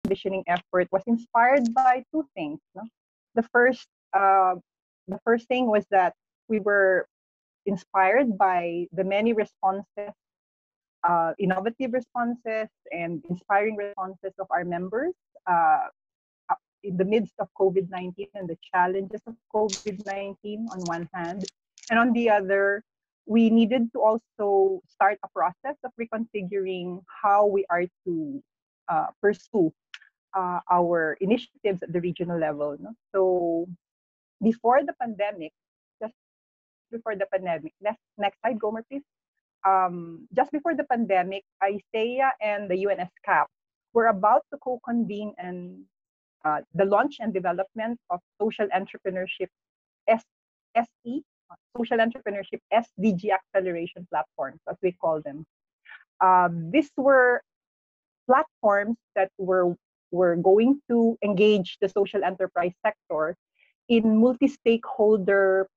conditioning effort was inspired by two things. No? The first, uh, the first thing was that we were inspired by the many responses, innovative responses and inspiring responses of our members uh, in the midst of COVID-19 and the challenges of COVID-19 on one hand. And on the other, we needed to also start a process of reconfiguring how we are to pursue our initiatives at the regional level. No? So before the pandemic, just before the pandemic, next slide, Gomer, please. Just before the pandemic, ISEA and the UNSCAP were about to co-convene and the launch and development of social entrepreneurship SE, social entrepreneurship SDG acceleration platforms, as we call them. These were platforms that were going to engage the social enterprise sector in multi-stakeholder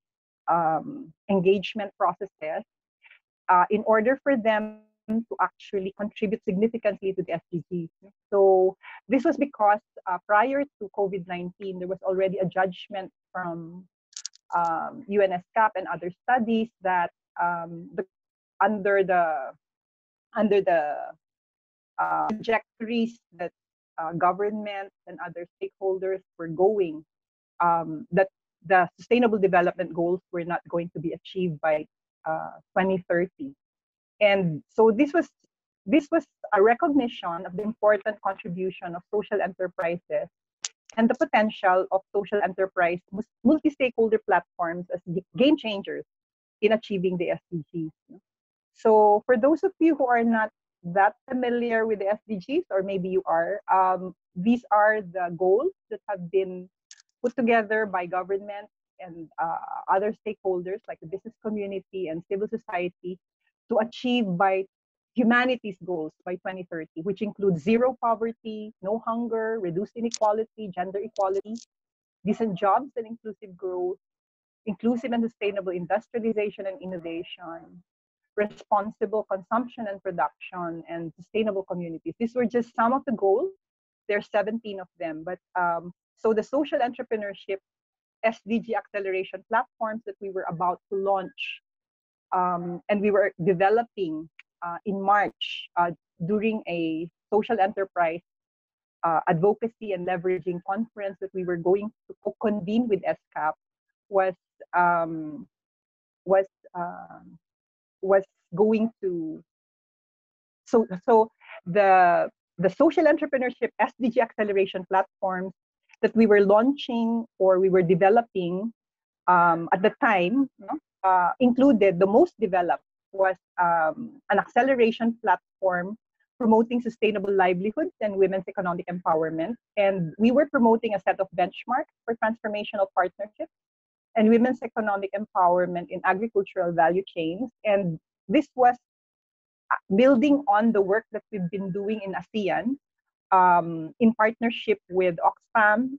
engagement processes in order for them to actually contribute significantly to the SDGs. So this was because prior to COVID-19, there was already a judgment from UNSCAP and other studies that under the trajectories that governments and other stakeholders were going, that the sustainable development goals were not going to be achieved by 2030. And so this was a recognition of the important contribution of social enterprises and the potential of social enterprise multi-stakeholder platforms as game changers in achieving the SDGs. So for those of you who are not that familiar with the SDGs, or maybe you are, these are the goals that have been put together by government and other stakeholders like the business community and civil society to achieve by humanity's goals by 2030, which include zero poverty, no hunger, reduced inequality, gender equality, decent jobs and inclusive growth, inclusive and sustainable industrialization and innovation, responsible consumption and production, and sustainable communities. These were just some of the goals. There are 17 of them. But so the social entrepreneurship SDG acceleration platforms that we were about to launch and we were developing in March during a social enterprise advocacy and leveraging conference that we were going to convene with SCAP was going to so the social entrepreneurship SDG acceleration platforms that we were launching or we were developing at the time included, the most developed was an acceleration platform promoting sustainable livelihoods and women's economic empowerment. And we were promoting a set of benchmarks for transformational partnerships and women's economic empowerment in agricultural value chains. And this was building on the work that we've been doing in ASEAN in partnership with Oxfam,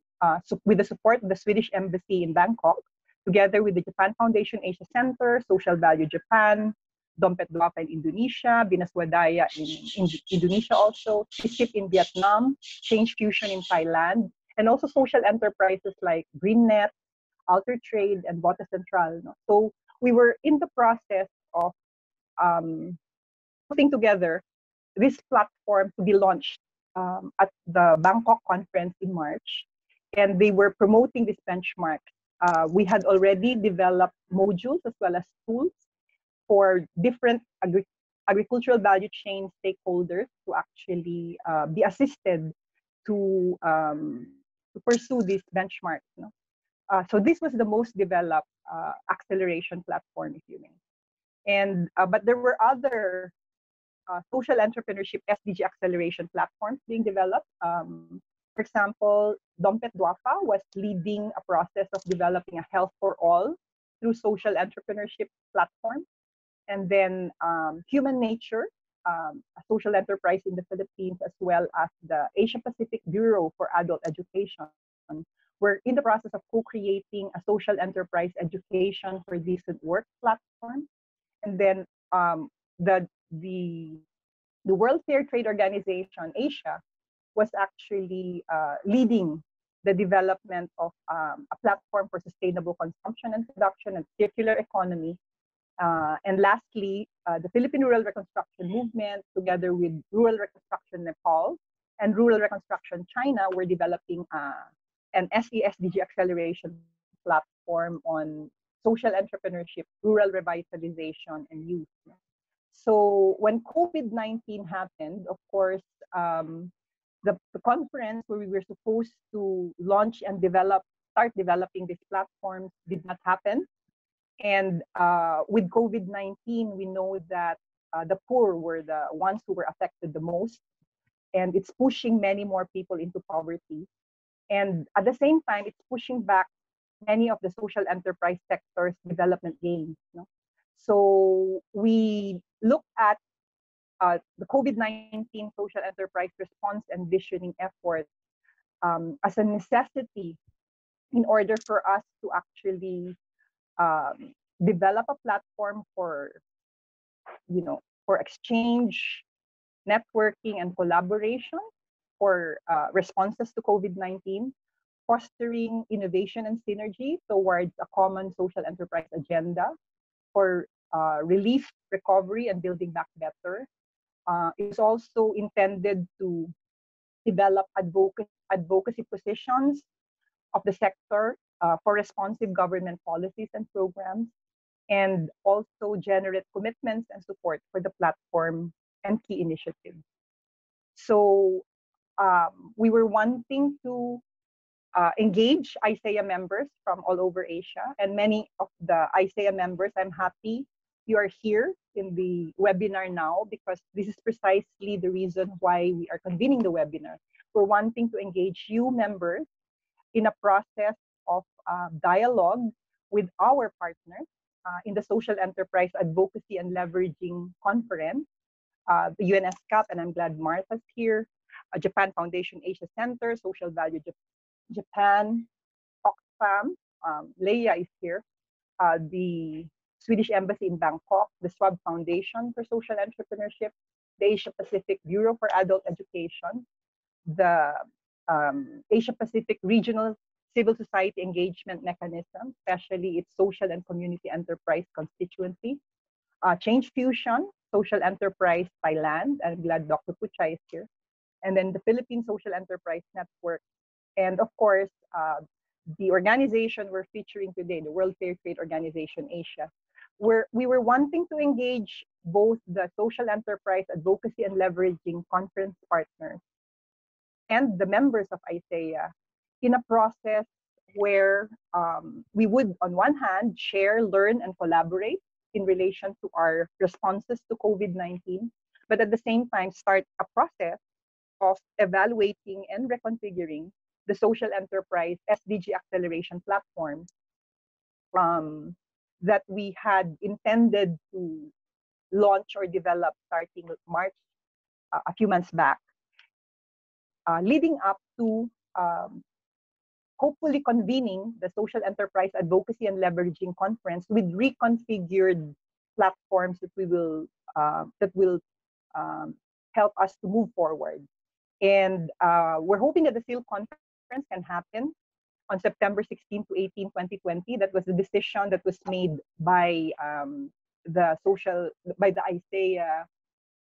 with the support of the Swedish Embassy in Bangkok, together with the Japan Foundation Asia Center, Social Value Japan, Dompet Duafa in Indonesia, Binaswadaya in Indonesia also, CISIP in Vietnam, Change Fusion in Thailand, and also social enterprises like GreenNet, Alter Trade, and Bota Central. No? So we were in the process of putting together this platform to be launched at the Bangkok conference in March, and they were promoting this benchmark. We had already developed modules as well as tools for different agricultural value chain stakeholders to actually be assisted to pursue these benchmarks. No? So this was the most developed acceleration platform, if you may. And but there were other social entrepreneurship SDG acceleration platforms being developed. For example, Dompet Duafa was leading a process of developing a health for all through social entrepreneurship platform. And then Human Nature, a social enterprise in the Philippines, as well as the Asia Pacific Bureau for Adult Education. We're in the process of co-creating a social enterprise education for decent work platform. And then the World Fair Trade Organization, Asia, was actually leading the development of a platform for sustainable consumption and production and circular economy. And lastly, the Philippine Rural Reconstruction Movement, together with Rural Reconstruction Nepal and Rural Reconstruction China, were developing an SESDG acceleration platform on social entrepreneurship, rural revitalization, and youth. So when COVID-19 happened, of course, the conference where we were supposed to launch and start developing these platforms did not happen. And with COVID-19, we know that the poor were the ones who were affected the most, and it's pushing many more people into poverty. And at the same time, it's pushing back many of the social enterprise sector's development gains. No? So we look at the COVID-19 social enterprise response and visioning effort as a necessity in order for us to actually develop a platform for, for exchange, networking, and collaboration for responses to COVID-19, fostering innovation and synergy towards a common social enterprise agenda for relief, recovery, and building back better. It was also intended to develop advocacy positions of the sector for responsive government policies and programs, and also generate commitments and support for the platform and key initiatives. So we were wanting to engage ISEA members from all over Asia, and many of the ISEA members, I'm happy you are here in the webinar now, because this is precisely the reason why we are convening the webinar. We're wanting to engage you members in a process of dialogue with our partners in the Social Enterprise Advocacy and Leveraging Conference, the UNSCAP, and I'm glad Martha's here, Japan Foundation Asia Center, Social Value Japan, Oxfam, Leia is here, the Swedish Embassy in Bangkok, the SWAB Foundation for Social Entrepreneurship, the Asia Pacific Bureau for Adult Education, the Asia Pacific Regional Civil Society Engagement Mechanism, especially its social and community enterprise constituency, Change Fusion, Social Enterprise Thailand, I'm glad Dr. Puchay is here, and then the Philippine Social Enterprise Network, and of course, the organization we're featuring today, the World Fair Trade Organization Asia, where we were wanting to engage both the social enterprise advocacy and leveraging conference partners and the members of ISEA in a process where we would, on one hand, share, learn, and collaborate in relation to our responses to COVID-19, but at the same time start a process of evaluating and reconfiguring the social enterprise SDG acceleration platform that we had intended to launch or develop starting March, a few months back, leading up to hopefully convening the Social Enterprise Advocacy and Leveraging Conference with reconfigured platforms that will help us to move forward. And we're hoping that the SEAL conference can happen on September 16 to 18, 2020. That was the decision that was made by the ISEA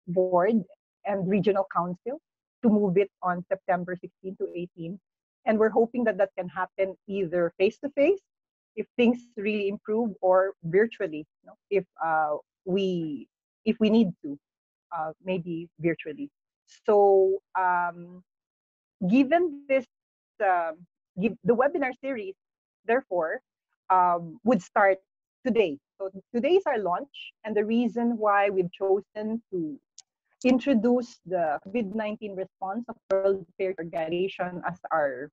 board and regional council to move it on September 16 to 18. And we're hoping that that can happen either face-to-face, if things really improve, or virtually, if we need to, maybe virtually. So given this, the webinar series, therefore, would start today. So today is our launch, and the reason why we've chosen to introduce the COVID-19 response of World Fair Organization as our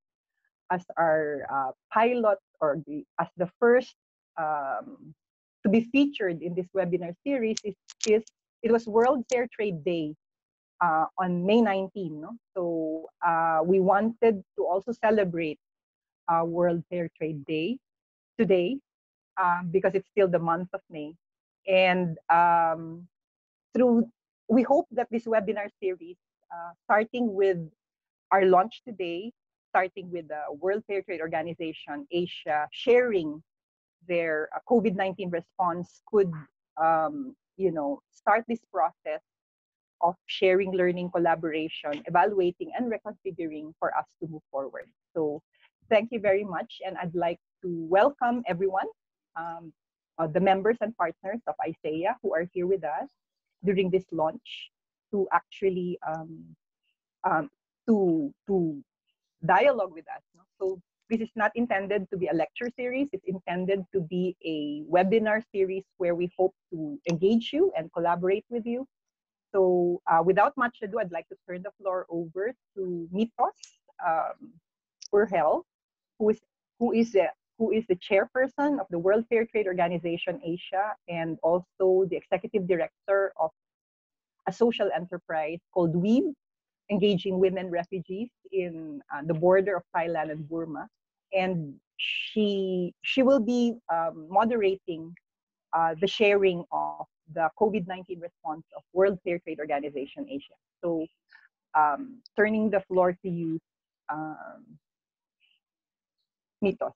pilot, or as the first to be featured in this webinar series is it was World Fair Trade Day on May 19. No? So we wanted to also celebrate World Fair Trade Day today because it's still the month of May. And we hope that this webinar series, starting with our launch today, starting with the World Fair Trade Organization, Asia, sharing their COVID-19 response could, start this process of sharing, learning, collaboration, evaluating, and reconfiguring for us to move forward. So thank you very much. And I'd like to welcome everyone, the members and partners of ISEA who are here with us during this launch to actually to dialogue with us. No? So this is not intended to be a lecture series. It's intended to be a webinar series where we hope to engage you and collaborate with you. So without much ado, I'd like to turn the floor over to Mitos Urgel, who is the chairperson of the World Fair Trade Organization Asia and also the executive director of a social enterprise called Weave, engaging women refugees in the border of Thailand and Burma. And she will be moderating the sharing of the COVID-19 response of World Fair Trade Organization Asia. So turning the floor to you, Mitos.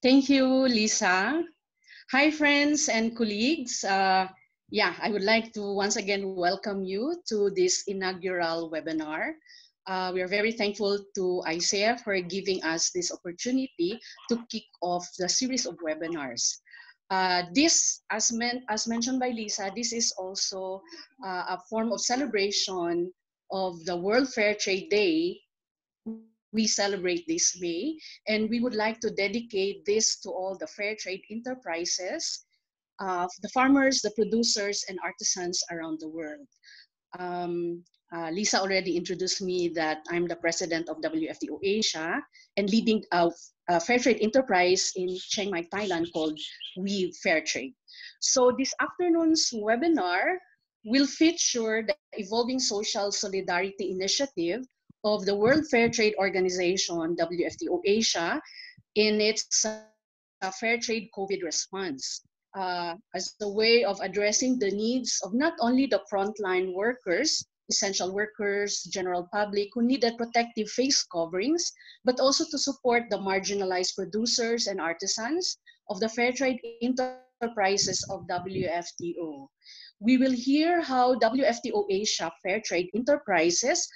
Thank you, Lisa. Hi, friends and colleagues. I would like to once again welcome you to this inaugural webinar. We are very thankful to ISEA for giving us this opportunity to kick off the series of webinars. This, as mentioned by Lisa, this is also a form of celebration of the World Fair Trade Day. We celebrate this May, and we would like to dedicate this to all the fair trade enterprises, the farmers, the producers, and artisans around the world. Lisa already introduced me that I'm the president of WFTO Asia and leading a fair trade enterprise in Chiang Mai, Thailand called Weave Fair Trade. So this afternoon's webinar will feature the Evolving Social Solidarity Initiative of the World Fair Trade Organization, WFTO Asia, in its fair trade COVID response. As a way of addressing the needs of not only the frontline workers, essential workers, general public who needed protective face coverings, but also to support the marginalized producers and artisans of the fair trade enterprises of WFTO. We will hear how WFTO Asia fair trade enterprises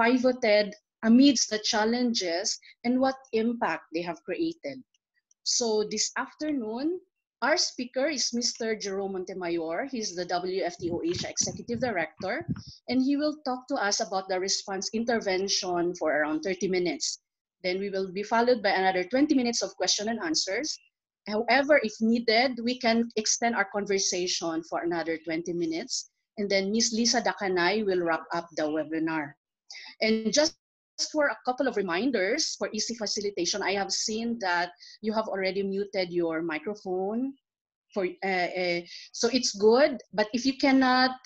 pivoted amidst the challenges and what impact they have created. So this afternoon, our speaker is Mr. Jerome Montemayor. He's the WFTO Asia Executive Director, and he will talk to us about the response intervention for around 30 minutes. Then we will be followed by another 20 minutes of question and answers. However, if needed, we can extend our conversation for another 20 minutes. And then Ms. Lisa Dakanay will wrap up the webinar. And just for a couple of reminders for easy facilitation, I have seen that you have already muted your microphone. So it's good, but if you cannot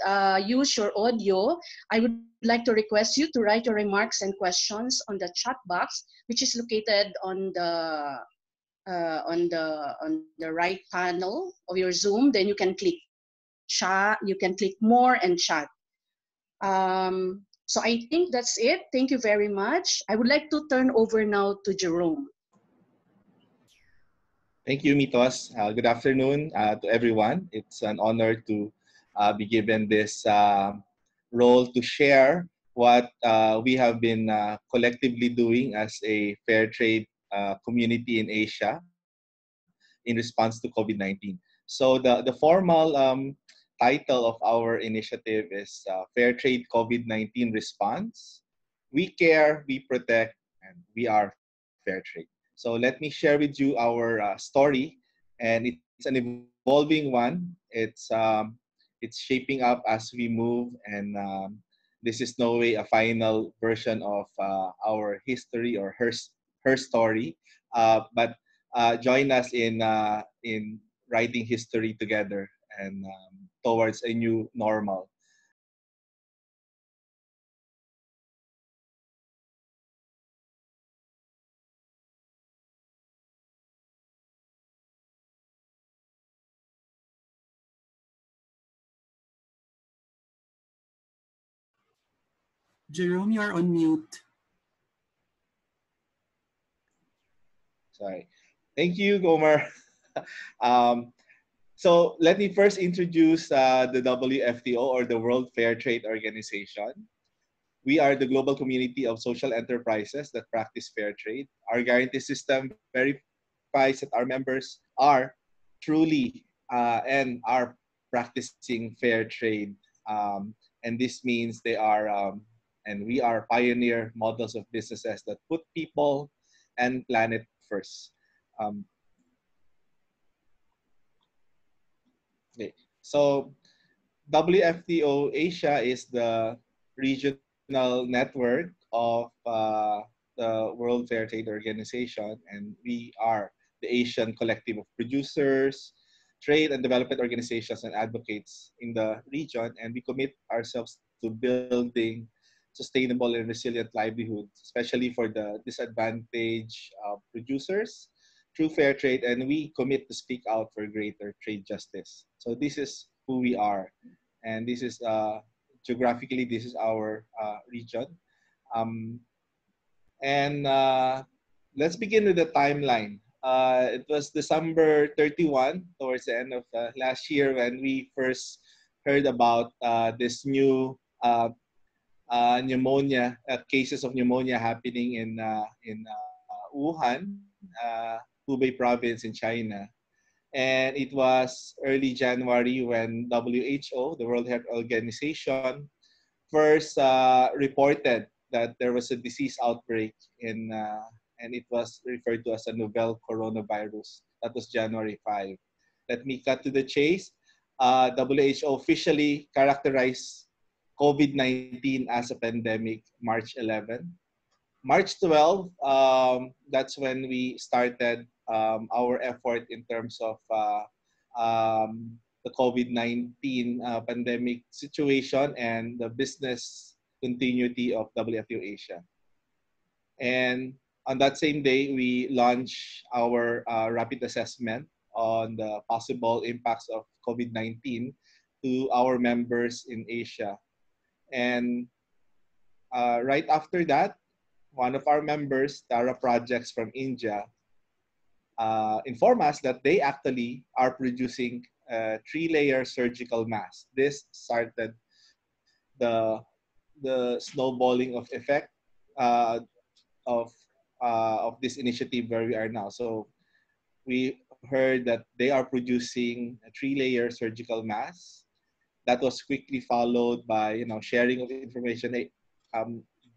use your audio, I would like to request you to write your remarks and questions on the chat box, which is located on the right panel of your Zoom. Then you can click chat, you can click more and chat. So I think that's it. Thank you very much. I would like to turn over now to Jerome. Thank you, Mitos. Good afternoon to everyone. It's an honor to be given this role to share what we have been collectively doing as a fair trade community in Asia in response to COVID-19. So the formal title of our initiative is Fair Trade COVID-19 Response. We care, we protect, and we are fair trade. So let me share with you our story, and it's an evolving one. It's shaping up as we move, and this is no way a final version of our history or her story. But join us in writing history together and towards a new normal. Jerome, you're on mute. Sorry. Thank you, Gomer. um, so let me first introduce the WFTO, or the World Fair Trade Organization. We are the global community of social enterprises that practice fair trade. Our guarantee system verifies that our members are truly and are practicing fair trade. And this means they are, and we are pioneer models of businesses that put people and planet first. Um, okay. So WFTO Asia is the regional network of the World Fair Trade Organization, and we are the Asian collective of producers, trade and development organizations, and advocates in the region. And we commit ourselves to building sustainable and resilient livelihoods, especially for the disadvantaged producers through fair trade. And we commit to speak out for greater trade justice. So this is who we are, and this is geographically, this is our region. Um, and let's begin with the timeline. It was December 31, towards the end of last year, when we first heard about this new pneumonia, cases of pneumonia happening in Wuhan, Hubei province in China. And it was early January when WHO, the World Health Organization, first reported that there was a disease outbreak and it was referred to as a novel coronavirus. That was January 5. Let me cut to the chase. WHO officially characterized COVID-19 as a pandemic March 11. March 12, that's when we started our effort in terms of the COVID-19 pandemic situation and the business continuity of WFU Asia. And on that same day, we launched our rapid assessment on the possible impacts of COVID-19 to our members in Asia. And right after that, one of our members, Tara Projects from India, inform us that they actually are producing a three-layer surgical mask. This started the snowballing of effect uh, of of this initiative where we are now. So we heard that they are producing a three-layer surgical mask. That was quickly followed by sharing of information. Hey,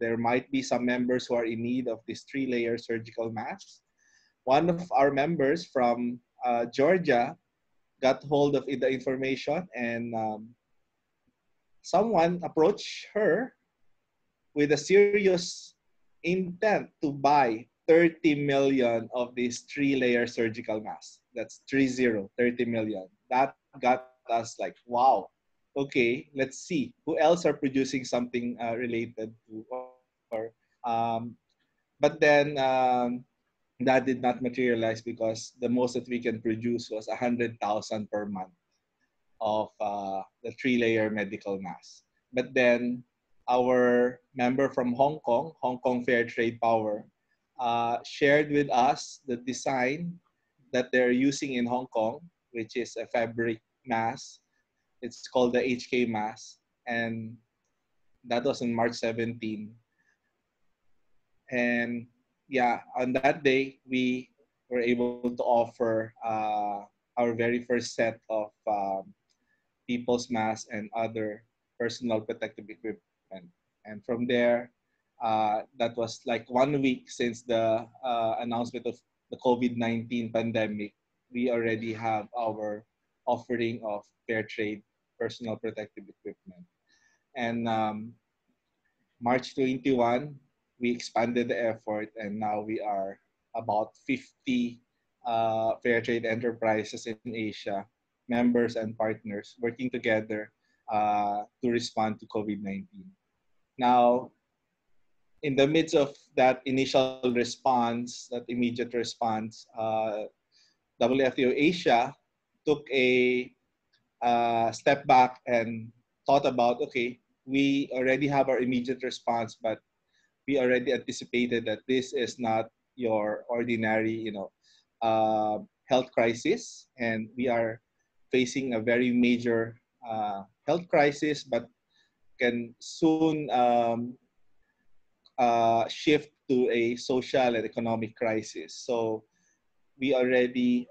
there might be some members who are in need of this three-layer surgical mask. One of our members from Georgia got hold of the information, and someone approached her with a serious intent to buy 30 million of these three-layer surgical masks. That's 30 million. That got us like, wow, okay, let's see who else are producing something related to, but then that did not materialize because the most that we can produce was 100,000 per month of the three-layer medical mask. But then our member from Hong Kong Fair Trade Power, shared with us the design that they're using in Hong Kong, which is a fabric mask. It's called the HK mask, and that was on March 17. And yeah, on that day, we were able to offer our very first set of people's masks and other personal protective equipment. And from there, that was like 1 week since the announcement of the COVID-19 pandemic. We already have our offering of fair trade personal protective equipment. And March 21, we expanded the effort, and now we are about 50 fair trade enterprises in Asia, members and partners working together to respond to COVID-19. Now, in the midst of that initial response, that immediate response, WFTO Asia took a step back and thought about, okay, we already have our immediate response, but we already anticipated that this is not your ordinary, health crisis, and we are facing a very major health crisis, but can soon shift to a social and economic crisis. So we already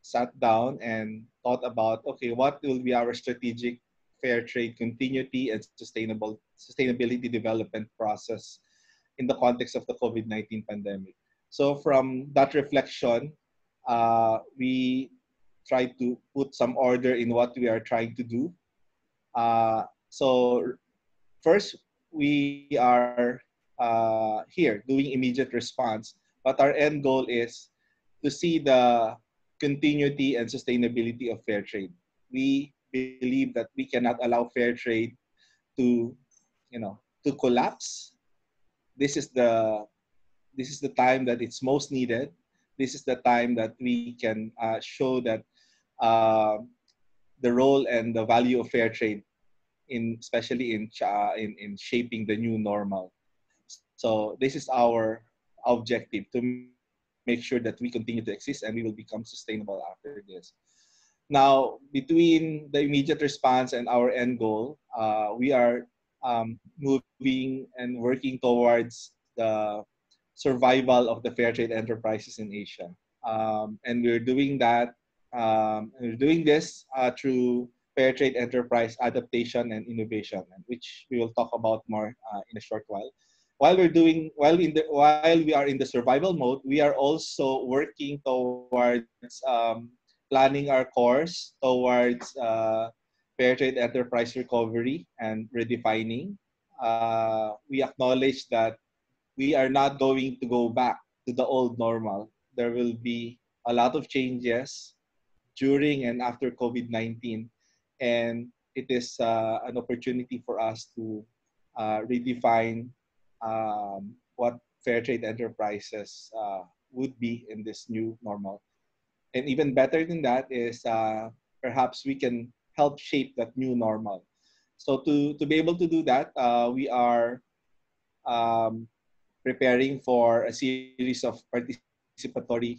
sat down and thought about, okay, what will be our strategic fair trade continuity and sustainability development process in the context of the COVID-19 pandemic. So from that reflection, we tried to put some order in what we are trying to do. So first, we are here doing immediate response, but our end goal is to see the continuity and sustainability of fair trade. We believe that we cannot allow fair trade to, to collapse. This is the time that it's most needed. This is the time that we can show that uh, the role and the value of fair trade in especially in shaping the new normal. So this is our objective, to make sure that we continue to exist and we will become sustainable after this. Now, between the immediate response and our end goal, we are moving and working towards the survival of the fair trade enterprises in Asia. And we're doing that. We're doing this through fair trade enterprise adaptation and innovation, which we will talk about more in a short while. While we are in the survival mode, we are also working towards planning our course towards fair trade enterprise recovery and redefining. We acknowledge that we are not going to go back to the old normal. There will be a lot of changes during and after COVID-19, and it is an opportunity for us to redefine what fair trade enterprises would be in this new normal. And even better than that is perhaps we can help shape that new normal. So to be able to do that, we are um, preparing for a series of participatory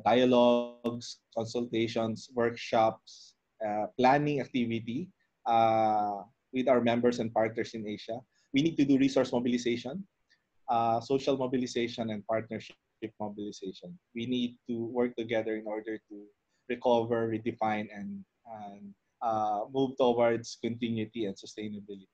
dialogues, consultations, workshops, planning activity with our members and partners in Asia. We need to do resource mobilization, social mobilization, and partnership mobilization. We need to work together in order to recover, redefine, and move towards continuity and sustainability.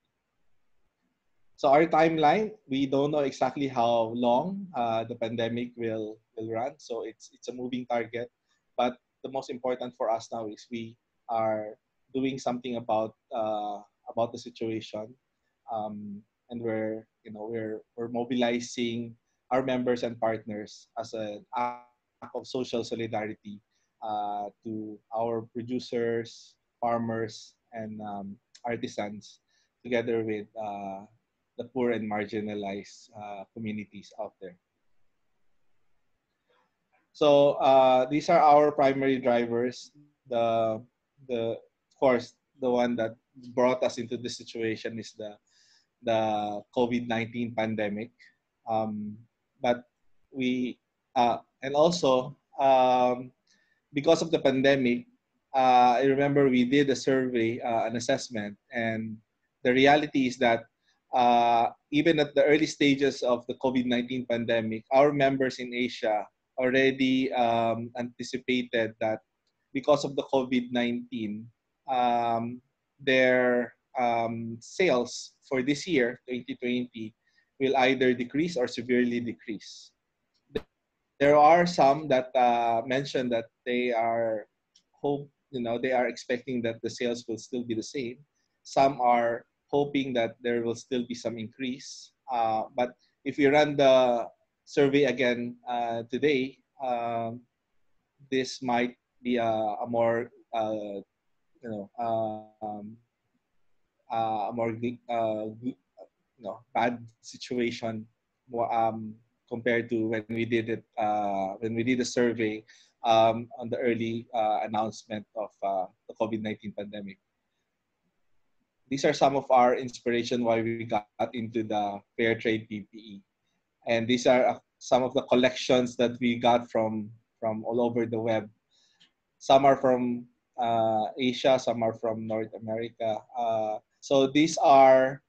So our timeline, we don't know exactly how long the pandemic will run. So it's a moving target, but the most important for us now is we are doing something about the situation, and we're mobilizing our members and partners as an act of social solidarity to our producers, farmers, and artisans, together with the poor and marginalized communities out there. So these are our primary drivers. Of course, the one that brought us into this situation is the COVID-19 pandemic. But we and also because of the pandemic, I remember we did a survey, an assessment, and the reality is that even at the early stages of the COVID-19 pandemic, our members in Asia already anticipated that because of the COVID-19, their sales for this year, 2020, will either decrease or severely decrease. There are some that mentioned that they are they are expecting that the sales will still be the same. Some are hoping that there will still be some increase. But if you run the survey again today, this might be a more you know a more bad situation, compared to when we did it when we did the survey on the early announcement of the COVID-19 pandemic. these are some of our inspiration why we got into the fair trade PPE. And these are some of the collections that we got from all over the web. Some are from Asia, some are from North America. So these are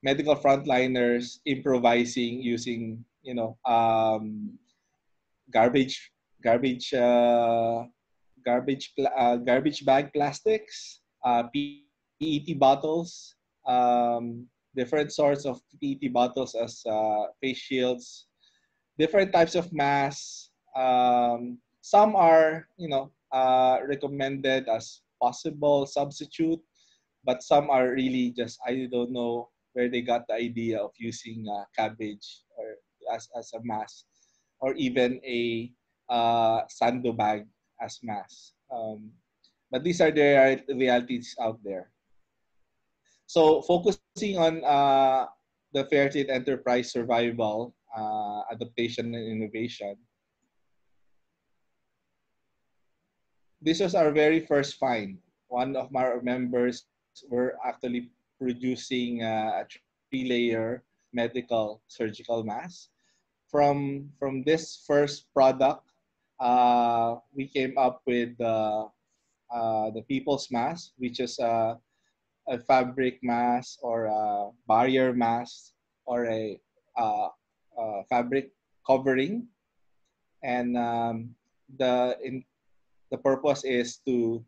medical frontliners improvising using, garbage, garbage, garbage bag plastics, PET bottles, different sorts of PET bottles as face shields, different types of masks. Some are, recommended as possible substitute, but some are really just, I don't know where they got the idea of using cabbage or as a mask, or even a sando bag as mask. But these are the realities out there. So focusing on the fair trade enterprise survival, adaptation, and innovation. This was our very first find. One of our members were actually producing a three-layer medical surgical mask. From this first product, we came up with the people's mask, which is a fabric mask or a barrier mask or a fabric covering, and the purpose is to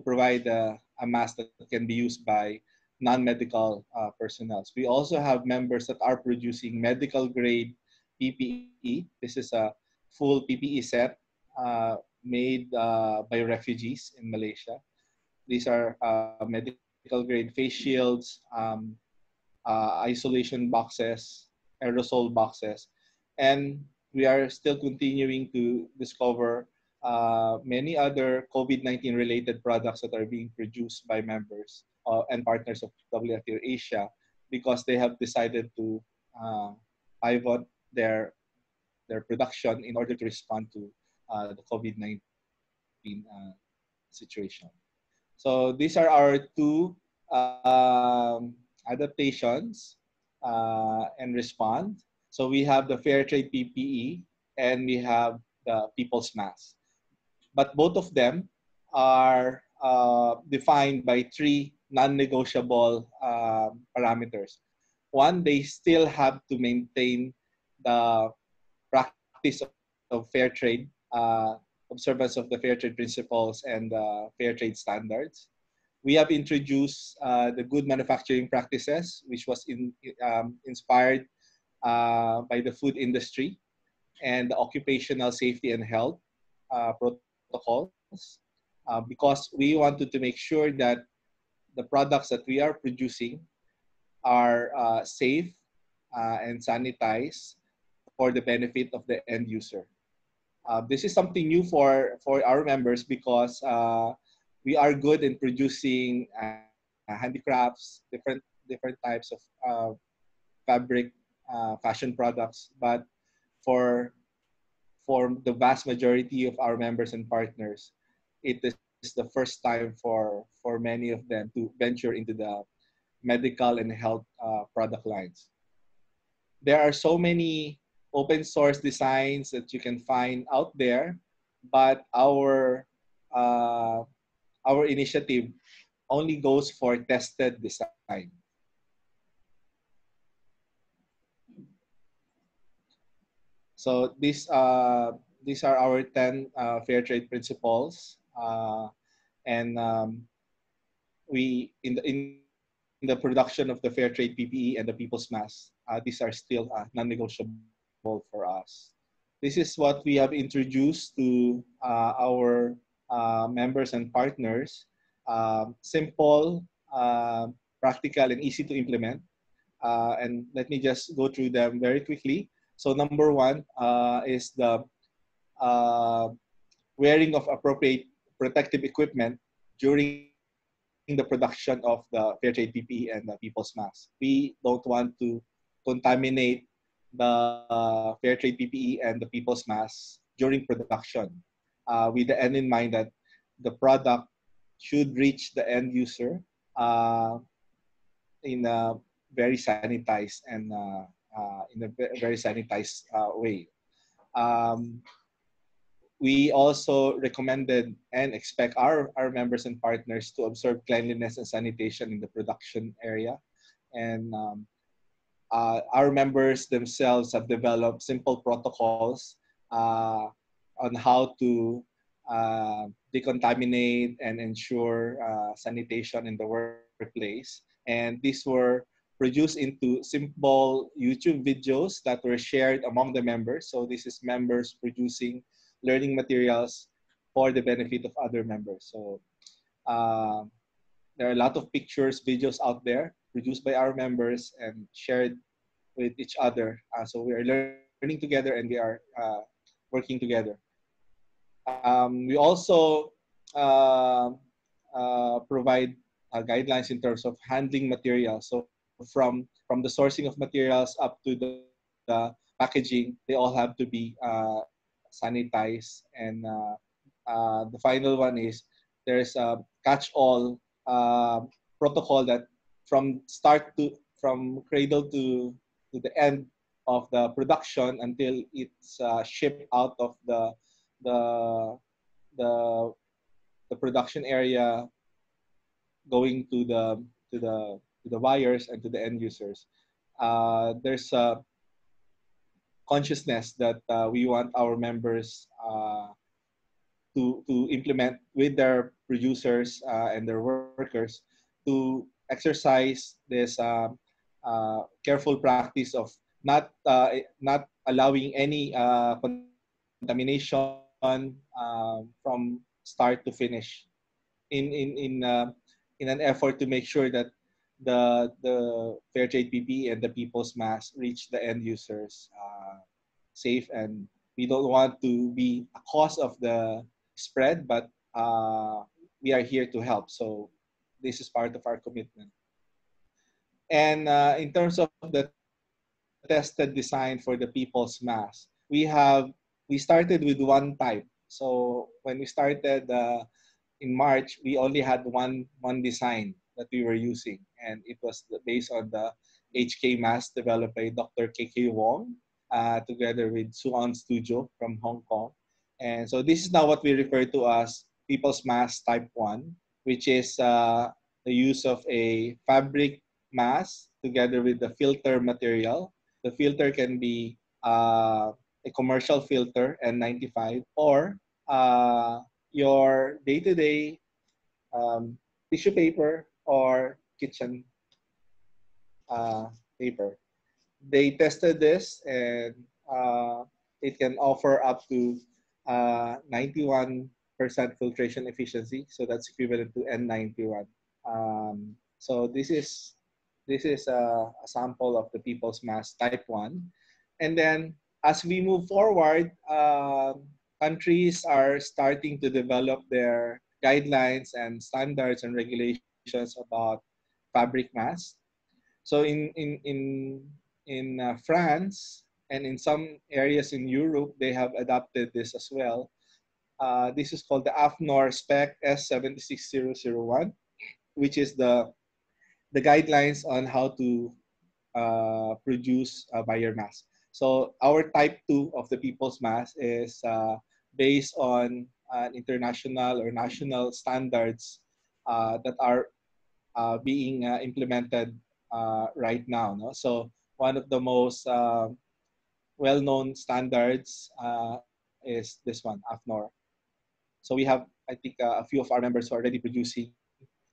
provide a mask that can be used by non-medical personnel. We also have members that are producing medical grade PPE. This is a full PPE set made by refugees in Malaysia. These are medical grade face shields, isolation boxes, aerosol boxes, and we are still continuing to discover many other COVID-19 related products that are being produced by members and partners of WFTO Asia, because they have decided to pivot their production in order to respond to the COVID-19 situation. So these are our two adaptations and respond. So we have the fair trade PPE and we have the people's mask. But both of them are defined by three non-negotiable parameters. One, they still have to maintain the practice of fair trade, observance of the fair trade principles and fair trade standards. We have introduced the good manufacturing practices, which was inspired by the food industry, and the occupational safety and health protocols, because we wanted to make sure that the products that we are producing are safe and sanitized for the benefit of the end user. This is something new for our members, because we are good in producing handicrafts, different types of fabric, fashion products. But for the vast majority of our members and partners, it is the first time for many of them to venture into the medical and health product lines. There are so many open source designs that you can find out there, but our initiative only goes for tested design. So these are our 10 fair trade principles, and we in the production of the fair trade PPE and the people's mask, these are still non-negotiable for us. This is what we have introduced to our members and partners. Simple, practical, and easy to implement. And let me just go through them very quickly. So number one is the wearing of appropriate protective equipment during the production of the fair trade PPE and the people's mask. We don't want to contaminate the fair trade PPE and the people's mask during production, with the end in mind that the product should reach the end user uh, in a very sanitized and very sanitized way. Um, we also recommended and expect our members and partners to observe cleanliness and sanitation in the production area. And our members themselves have developed simple protocols on how to decontaminate and ensure sanitation in the workplace. And these were produced into simple YouTube videos that were shared among the members. So this is members producing learning materials for the benefit of other members. So uh, there are a lot of pictures, videos out there produced by our members and shared with each other. So we are learning together and we are working together. We also provide guidelines in terms of handling materials. So from the sourcing of materials up to the packaging, they all have to be sanitized. And the final one is there's a catch-all protocol that from cradle to the end of the production until it's shipped out of the the the production area, going to the buyers and to the end users. There's a consciousness that we want our members to implement with their producers and their workers to exercise this careful practice of not allowing any contamination from start to finish in an effort to make sure that the fair trade PP and the people's mass reach the end users safe, and we don't want to be a cause of the spread, but we are here to help. So this is part of our commitment. And in terms of the tested design for the people's mass, we started with one type. So when we started in March, we only had one design that we were using, and it was based on the HK mask developed by Dr. KK Wong together with Suan Studio from Hong Kong. And so this is now what we refer to as People's Mask Type 1, which is the use of a fabric mask together with the filter material. The filter can be a commercial filter, N95, or your day-to-day tissue paper or kitchen paper. They tested this, and it can offer up to 91% filtration efficiency. So that's equivalent to N91. So this is a sample of the People's Mass Type 1. And then as we move forward, countries are starting to develop their guidelines and standards and regulations about fabric masks. So in France and in some areas in Europe, they have adopted this as well. This is called the AFNOR Spec S76001, which is the guidelines on how to produce a biomass. So our type 2 of the people's mass is based on international or national standards that are being implemented right now. No? So one of the most well-known standards is this one, AFNOR. So we have, I think, a few of our members who are already producing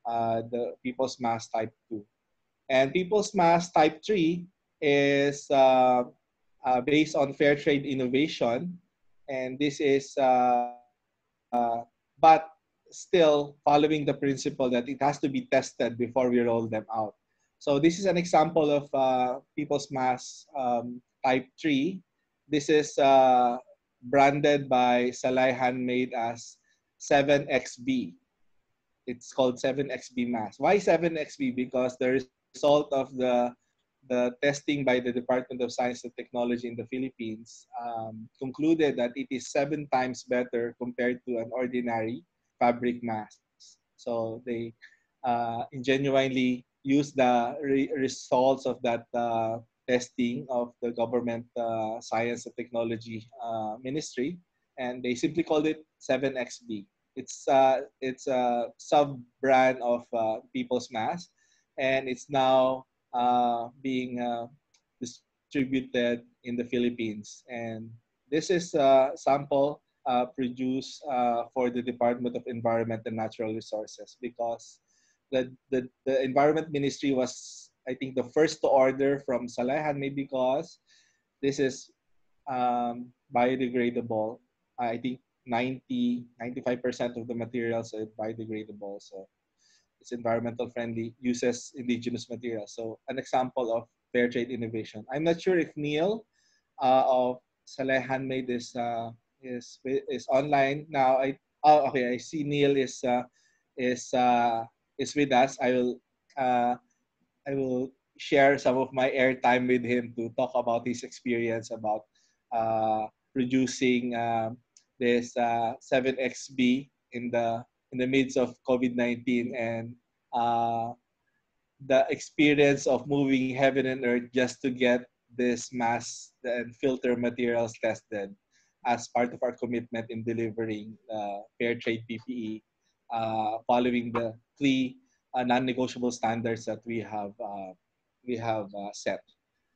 the People's Mass Type 2. And People's Mass Type 3 is based on fair trade innovation. And this is, but still following the principle that it has to be tested before we roll them out. So this is an example of People's Mass Type 3. This is branded by Salai Handmade as 7XB. It's called 7XB mask. Why 7XB? Because the result of the testing by the Department of Science and Technology in the Philippines concluded that it is 7 times better compared to an ordinary fabric mask. So they genuinely use the results of that testing of the government science and technology ministry, and they simply called it 7XB. It's a sub brand of People's Mass, and it's now being distributed in the Philippines. And this is a sample produced for the Department of Environment and Natural Resources, because the Environment Ministry was, I think, the first to order from Salahan, maybe because this is biodegradable. I think 95% of the materials are biodegradable. So it's environmental friendly, uses indigenous materials. So an example of fair trade innovation. I'm not sure if Neil of Saleh Handmade is online now. Okay. I see Neil is is with us. Uh, I will share some of my airtime with him to talk about his experience about producing this 7XB in the midst of COVID-19, and uh, the experience of moving heaven and earth just to get this mass and filter materials tested as part of our commitment in delivering fair trade PPE, following the three non-negotiable standards that we have set.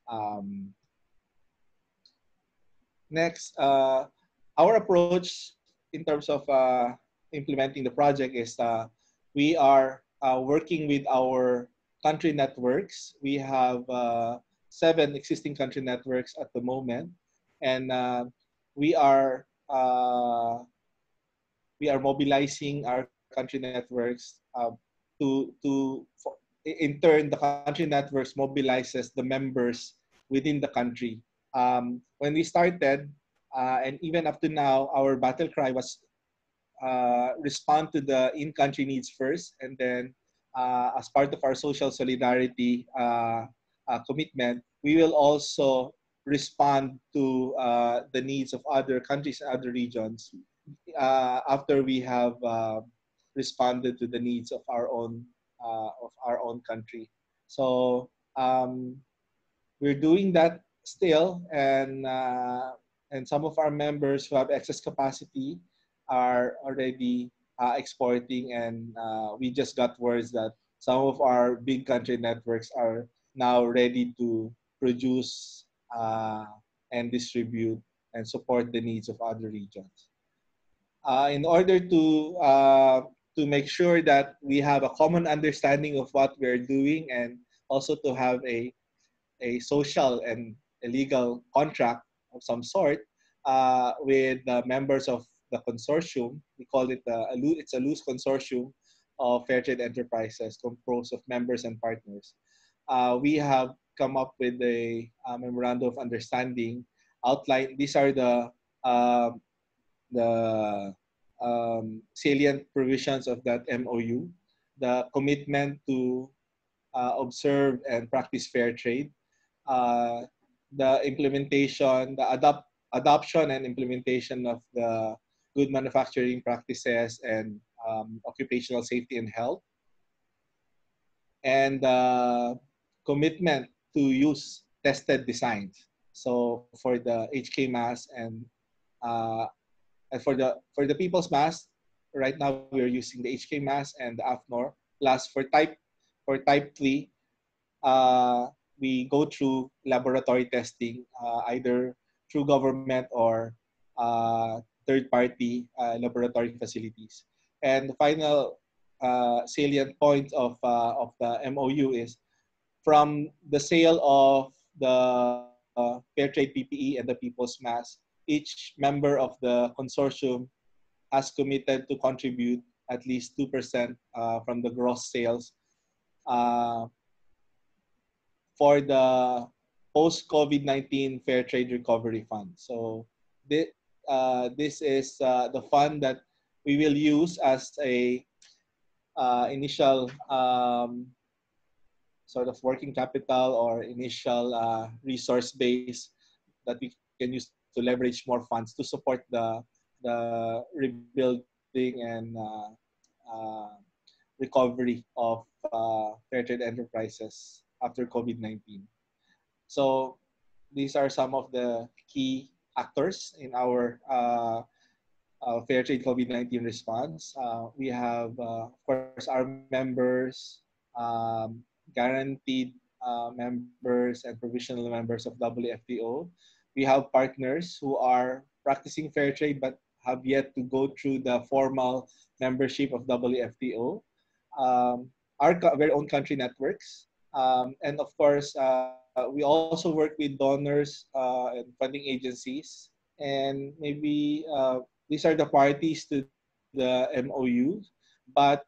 Um, Next, our approach in terms of implementing the project is we are working with our country networks. We have 7 existing country networks at the moment, and we are uh, we are mobilizing our country networks in turn the country networks mobilizes the members within the country. When we started, and even up to now, our battle cry was respond to the in-country needs first, and then as part of our social solidarity commitment, we will also respond to the needs of other countries and other regions after we have responded to the needs of our own country. So we're doing that still, and some of our members who have excess capacity are already exporting, and we just got words that some of our big country networks are now ready to produce and distribute and support the needs of other regions. In order to make sure that we have a common understanding of what we're doing, and also to have a social and a legal contract of some sort with the members of the consortium. We call it it's a loose consortium of fair trade enterprises composed of members and partners. We have come up with a memorandum of understanding outline. These are the salient provisions of that MOU. The commitment to observe and practice fair trade, the implementation, adoption and implementation of the good manufacturing practices and occupational safety and health, and commitment to use tested designs. So for the HK mask uh, and for the People's Mask, right now we are using the HK mask and the AFNOR. Plus for type 3, we go through laboratory testing, either through government or third-party laboratory facilities. And the final salient point of the MOU is from the sale of the fair trade PPE and the People's Mask, each member of the consortium has committed to contribute at least 2% from the gross sales uh, for the post-COVID-19 Fair Trade Recovery Fund. So this is the fund that we will use as a initial sort of working capital or initial resource base that we can use to leverage more funds to support the rebuilding and recovery of fair trade enterprises after COVID-19. So these are some of the key actors in our fair trade COVID-19 response. We have, of course, our members, guaranteed members, and provisional members of WFTO. We have partners who are practicing fair trade but have yet to go through the formal membership of WFTO. Our very own country networks. And of course, we also work with donors and funding agencies. And maybe these are the parties to the MOU. But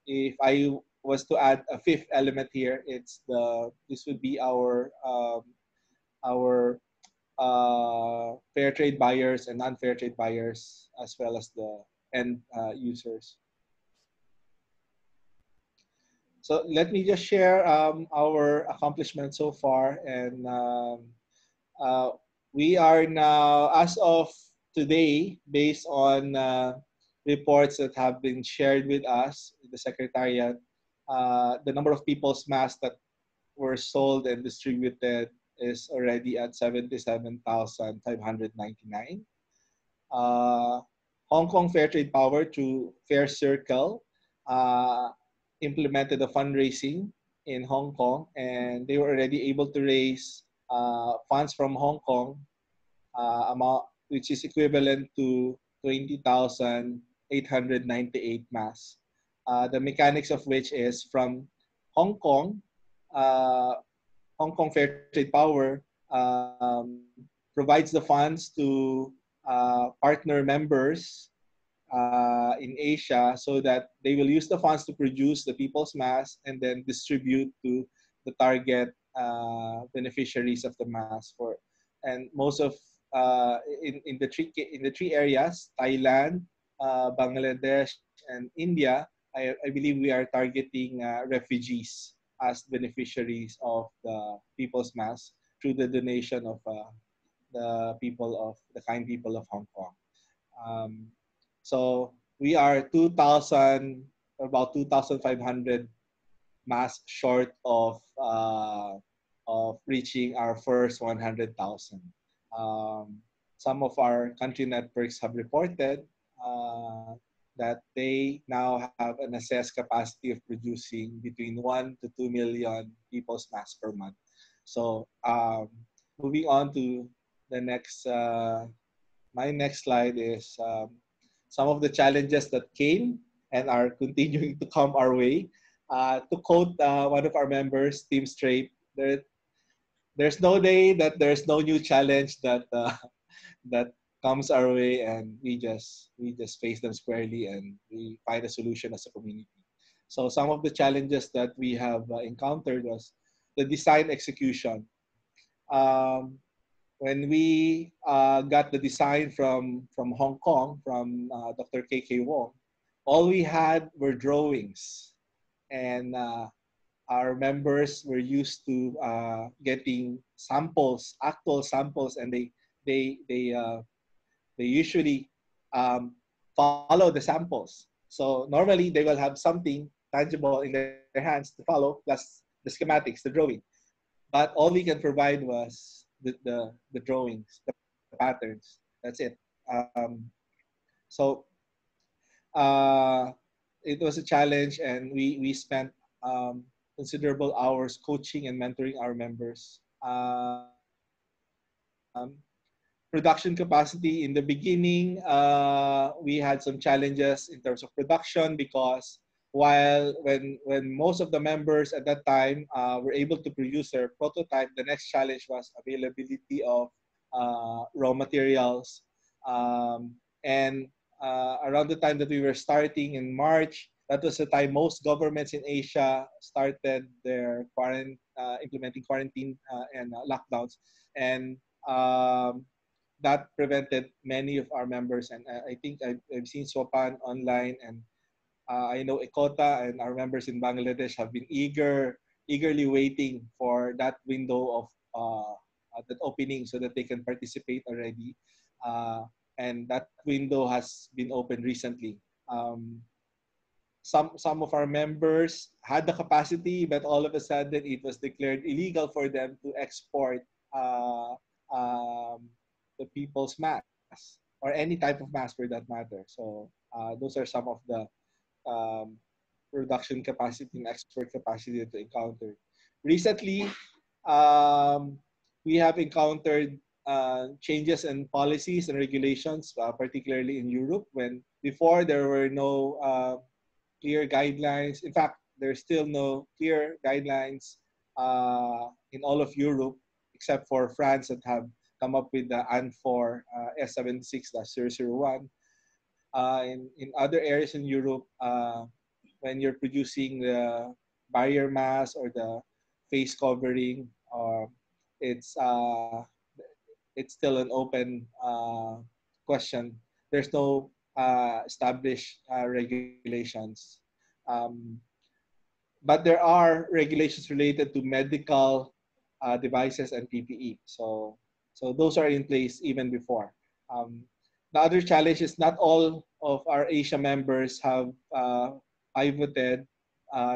if I was to add a fifth element here, this would be our fair trade buyers and non-fair trade buyers, as well as the end users. So let me just share our accomplishments so far. And uh, we are now, as of today, based on reports that have been shared with us, the Secretariat, the number of people's masks that were sold and distributed is already at 77,599. Uh, Hong Kong Fair Trade Power through Fair Circle uh, implemented a fundraising in Hong Kong, and they were already able to raise funds from Hong Kong amount, which is equivalent to 20,898 masks. The mechanics of which is from Hong Kong, uh, Hong Kong Fair Trade Power provides the funds to partner members in Asia, so that they will use the funds to produce the people's mask and then distribute to the target beneficiaries of the mask. And most of in the three areas, Thailand, Bangladesh, and India, I believe we are targeting refugees as beneficiaries of the people's mask through the donation of the kind people of Hong Kong. Um, so we are 2,000, about 2,500 masks short of reaching our first 100,000. Some of our country networks have reported that they now have an assessed capacity of producing between 1 to 2 million people's masks per month. So moving on to the next, my next slide is some of the challenges that came and are continuing to come our way. To quote one of our members, Team Strape, there's no day that there's no new challenge that that comes our way, and we just face them squarely and we find a solution as a community. So some of the challenges that we have encountered was the design execution. Um, when we got the design from Hong Kong, from Dr. KK Wong, all we had were drawings, and our members were used to getting samples, actual samples, and they usually follow the samples. So normally they will have something tangible in their hands to follow, plus the schematics, the drawing. But all we can provide was the drawings, the patterns. That's it. So it was a challenge, and we spent considerable hours coaching and mentoring our members. Production capacity in the beginning, we had some challenges in terms of production, because when most of the members at that time were able to produce their prototype, the next challenge was availability of raw materials. And around the time that we were starting in March, that was the time most governments in Asia started their implementing quarantine and lockdowns. And that prevented many of our members. And I think I've seen Swapan online, and I know Ekota and our members in Bangladesh have been eagerly waiting for that window of that opening so that they can participate already. And that window has been opened recently. some of our members had the capacity, but all of a sudden it was declared illegal for them to export uh, um, the people's mass or any type of mass for that matter. So those are some of the um, production capacity and export capacity that we encountered. Recently, um, we have encountered changes in policies and regulations, particularly in Europe, when before there were no clear guidelines. In fact, there's still no clear guidelines in all of Europe, except for France that have come up with the AN4 S76-001. In other areas in Europe, when you're producing the barrier mask or the face covering, it's uh, it's still an open question. There's no established regulations. Um, but there are regulations related to medical devices and PPE. So those are in place even before. Um, the other challenge is not all of our Asia members have pivoted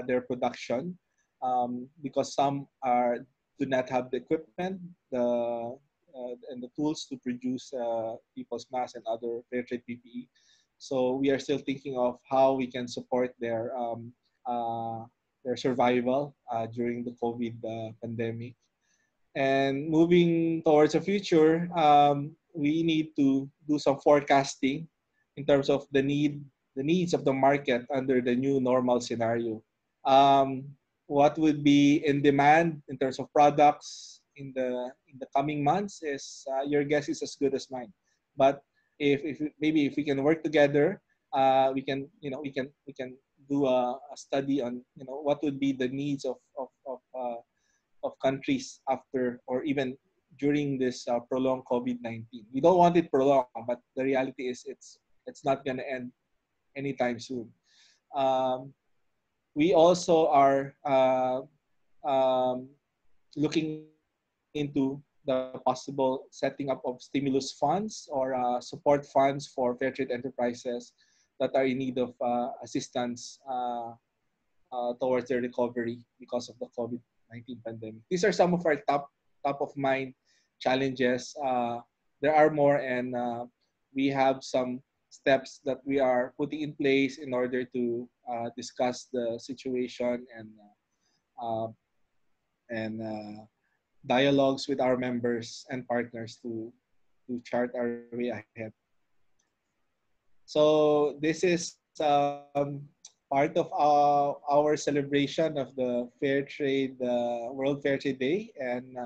their production because some do not have the equipment, and the tools to produce people's masks and other fair trade PPE. So we are still thinking of how we can support uh, their survival during the COVID pandemic. And moving towards the future, we need to do some forecasting in terms of the needs of the market under the new normal scenario. Um, what would be in demand in terms of products in the coming months is your guess is as good as mine. But if maybe if we can work together, we can do a study on what would be the needs of countries after or even during this prolonged COVID-19. We don't want it prolonged, but the reality is it's not going to end anytime soon. Um, we also are looking into the possible setting up of stimulus funds or support funds for fair trade enterprises that are in need of assistance towards their recovery because of the COVID-19 pandemic. These are some of our top of mind challenges. There are more, and we have some steps that we are putting in place in order to discuss the situation uh, and dialogues with our members and partners to chart our way ahead. So this is part of our celebration of the Fair Trade World Fair Trade Day, and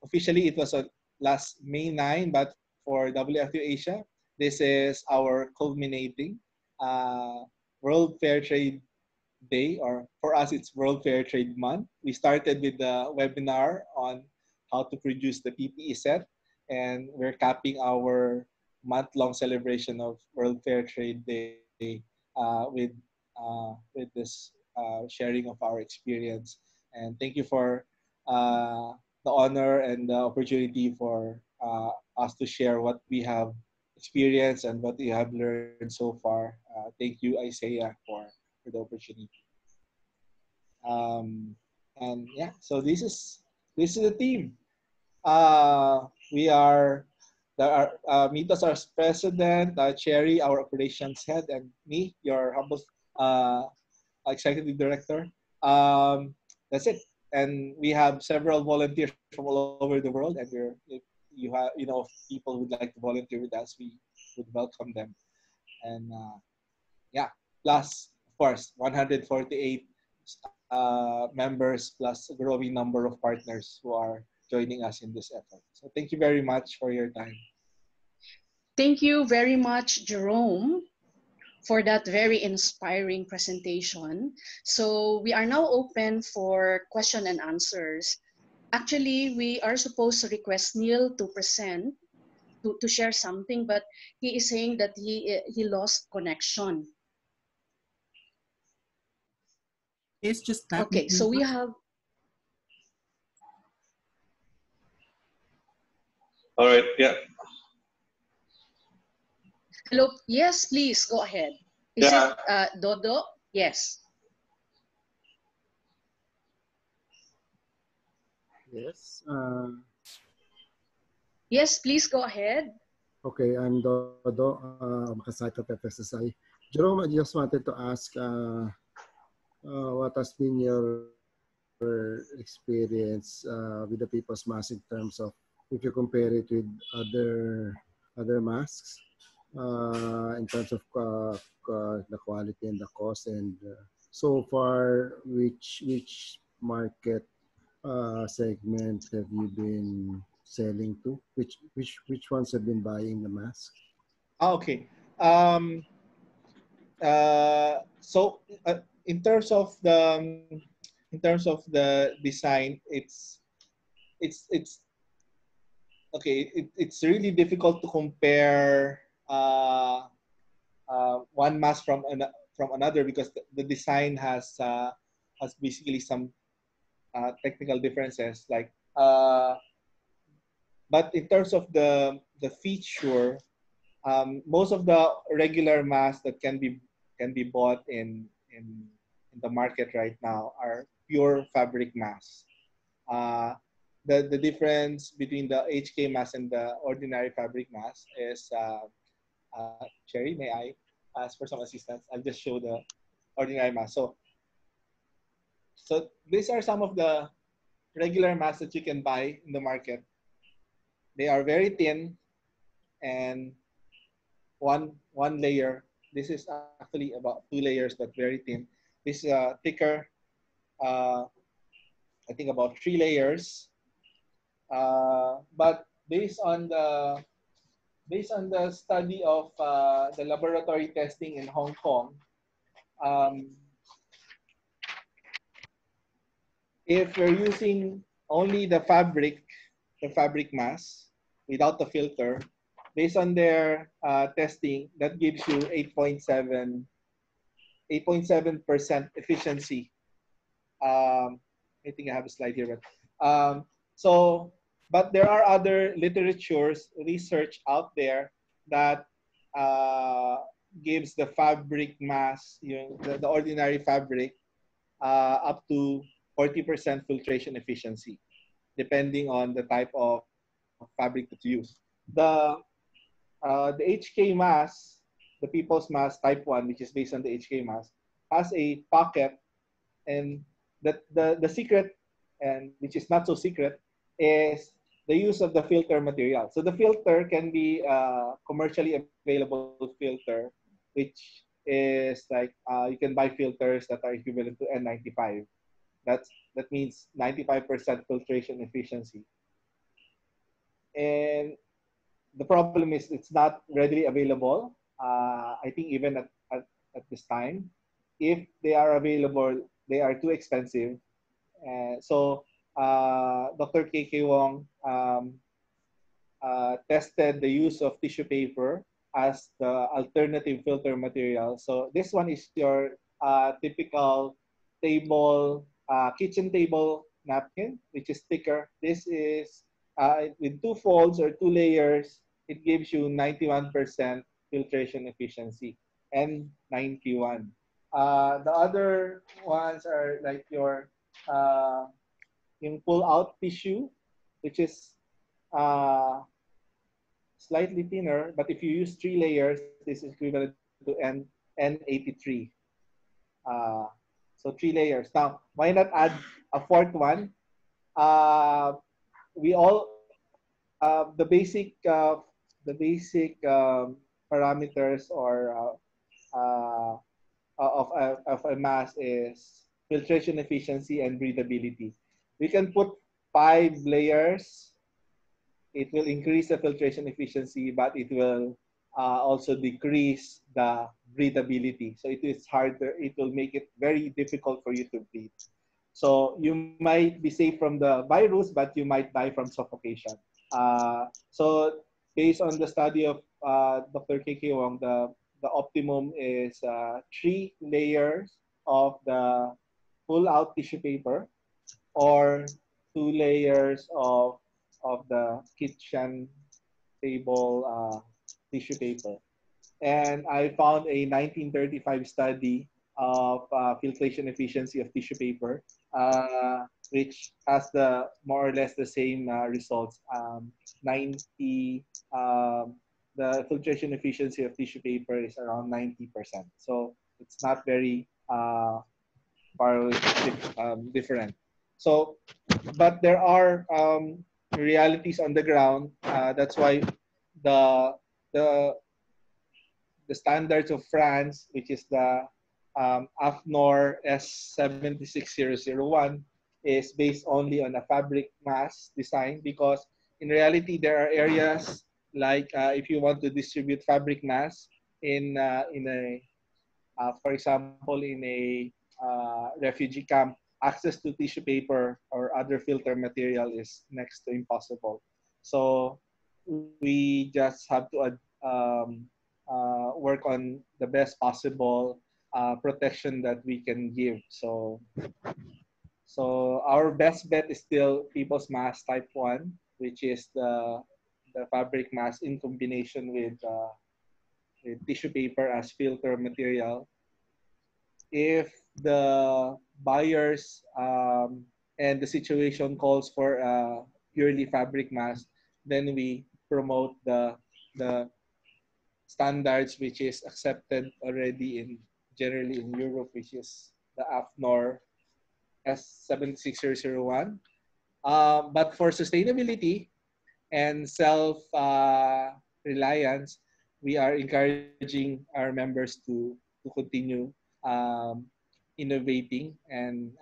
officially it was on last May 9, but for WFTO Asia, this is our culminating World Fair Trade Day, or for us it's World Fair Trade Month. We started with the webinar on how to produce the PPE set, and we're capping our month-long celebration of World Fair Trade Day with this sharing of our experience. And thank you for the honor and the opportunity for us to share what we have experienced and what we have learned so far. Thank you, ISEA, for the opportunity. Um, and yeah, so this is the team. We are Mitos, our president, Cherry, our operations head, and me, your humble uh, executive director. That's it. And we have several volunteers from all over the world. And if you have, if people would like to volunteer with us, we would welcome them. And yeah, plus of course 148 members plus a growing number of partners who are joining us in this effort. So thank you very much for your time. Thank you very much, Jerome, for that very inspiring presentation. So we are now open for question and answers. Actually, we are supposed to request Neil to present, to share something, but he is saying that he lost connection. It's just that. Okay, so we have. All right, yeah. Hello, yes, please go ahead. Is Yeah. it Dodo? Yes. Yes. Yes, please go ahead. Okay, I'm Dodo, Makasite of FSSI. Jerome, I just wanted to ask what has been your experience with the People's Mask in terms of if you compare it with other masks in terms of the quality and the cost, and so far, which market segment have you been selling to? Which ones have been buying the mask? Okay. Um, so in terms of the design, it's okay. It's really difficult to compare one mask from another because the design has basically some technical differences. But in terms of the feature, most of the regular masks that can be bought in the market right now are pure fabric masks. Uh, the difference between the HK mask and the ordinary fabric mask is Cherry, may I ask for some assistance? I'll just show the ordinary mask. So these are some of the regular masks that you can buy in the market. They are very thin and one layer. This is actually about 2 layers, but very thin. This is thicker. Uh, I think about 3 layers. But based on the study of the laboratory testing in Hong Kong, um, if you're using only the fabric mass without the filter, based on their testing, that gives you 8.7% efficiency. I think I have a slide here, but so, but there are other literatures, research out there that uh, gives the fabric mass, the ordinary fabric, up to 40% filtration efficiency, depending on the type of fabric that you use. The HK mass, the People's Mass Type 1, which is based on the HK mass, has a pocket, and the secret, and which is not so secret, is the use of the filter material. So the filter can be commercially available filter, which is like you can buy filters that are equivalent to N95. That means 95% filtration efficiency. And the problem is it's not readily available. I think even at this time, if they are available, they are too expensive. So Dr. KK Wong tested the use of tissue paper as the alternative filter material. So this one is your typical kitchen table napkin, which is thicker. This is with 2 folds or 2 layers. It gives you 91% filtration efficiency and 91. The other ones are like your pull-out tissue, which is uh, slightly thinner, but if you use 3 layers, this is equivalent to N83. Uh, so 3 layers. Now, why not add a fourth one? Uh, we all the basic parameters or of a mass is filtration efficiency and breathability. We can put 5 layers. It will increase the filtration efficiency, but it will also decrease the breathability. So it is harder. It will make it very difficult for you to breathe. So you might be safe from the virus, but you might die from suffocation. So based on the study of Dr. KK Wong, the optimum is 3 layers of the pull-out tissue paper, or 2 layers of the kitchen table tissue paper. And I found a 1935 study of filtration efficiency of tissue paper, which has the more or less the same results. 90 the filtration efficiency of tissue paper is around 90%. So it's not very far different. So, but there are realities on the ground. That's why the the the standards of France, which is the AFNOR S76001, is based only on a fabric mass design, because in reality there are areas like if you want to distribute fabric mass in a for example in a refugee camp, access to tissue paper or other filter material is next to impossible. So we just have to work on the best possible protection that we can give. So our best bet is still People's Mask Type 1, which is the fabric mask in combination with tissue paper as filter material. If the buyers and the situation calls for purely fabric mask, then we promote the standards which is accepted already in generally in Europe, which is the AFNOR S76001. But for sustainability and self reliance, we are encouraging our members to continue um, innovating, and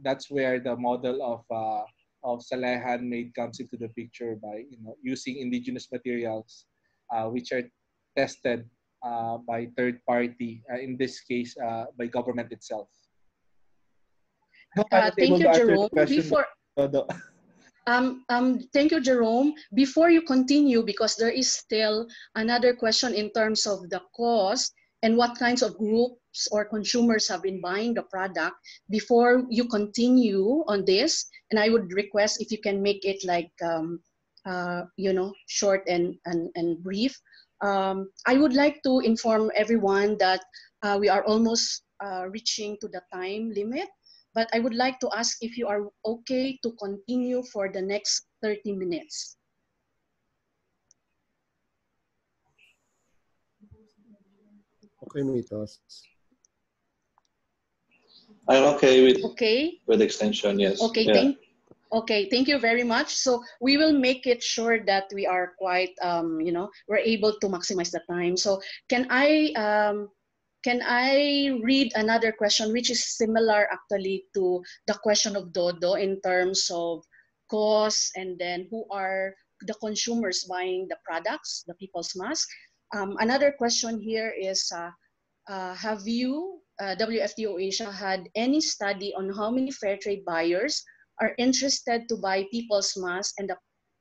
that's where the model of Salay Handmade comes into the picture by using indigenous materials, which are tested by third party, in this case by government itself. I hope I was Thank able you, to answer Jerome. the question. Thank you, Jerome. Before you continue, because there is still another question in terms of the cost and what kinds of groups or consumers have been buying the product. Before you continue on this, and I would request if you can make it like, short and brief. I would like to inform everyone that we are almost reaching to the time limit. But I would like to ask if you are okay to continue for the next 30 minutes. Okay, Mitos. I'm okay Okay. with extension, yes. Okay, yeah. Thank you very much. So we will make it sure that we are quite, we're able to maximize the time. So can I read another question, which is similar actually to the question of Dodo in terms of cost and then who are the consumers buying the products, the People's Mask? Another question here is, have you, WFTO Asia, had any study on how many fair trade buyers are interested to buy People's Mask and the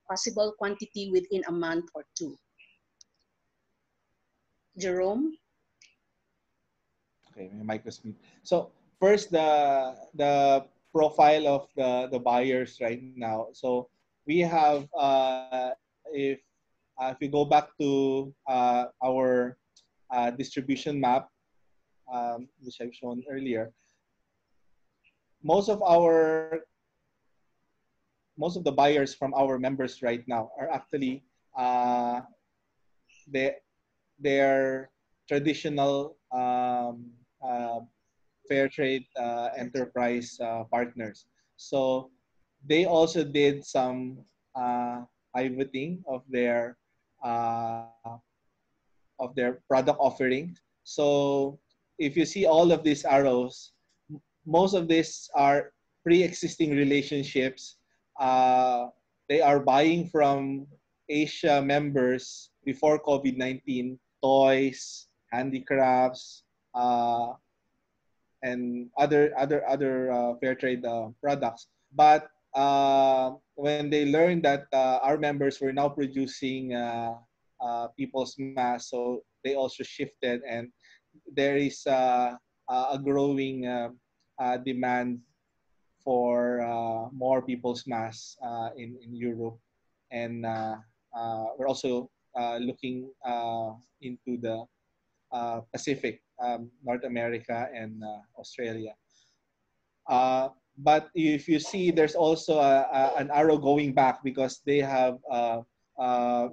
possible quantity within a month or two? Jerome? Okay, my mic was mute. So first, the profile of the buyers right now. So we have if you go back to our distribution map, which I've shown earlier, most of the buyers from our members right now are actually they they're traditional fair trade enterprise partners. So they also did some pivoting uh, of their product offerings. So if you see all of these arrows, most of these are pre-existing relationships. Uh, they are buying from Asia members before COVID-19, toys, handicrafts, and other fair trade products. But when they learned that our members were now producing People's Mask, so they also shifted, and there is a growing demand for more People's Mask in Europe, and we're also looking into Pacific, North America, and Australia. But if you see, there's also an arrow going back because they have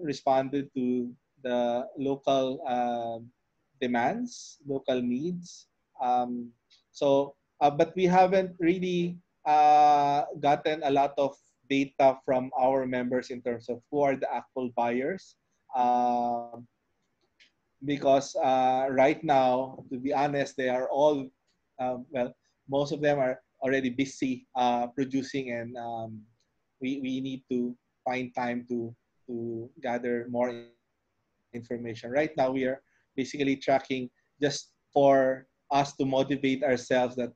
responded to the local demands, local needs. But we haven't really gotten a lot of data from our members in terms of who are the actual buyers. Because right now, to be honest, they are all, well, most of them are already busy producing, and we need to find time to gather more information. Right now, we are basically tracking just for us to motivate ourselves that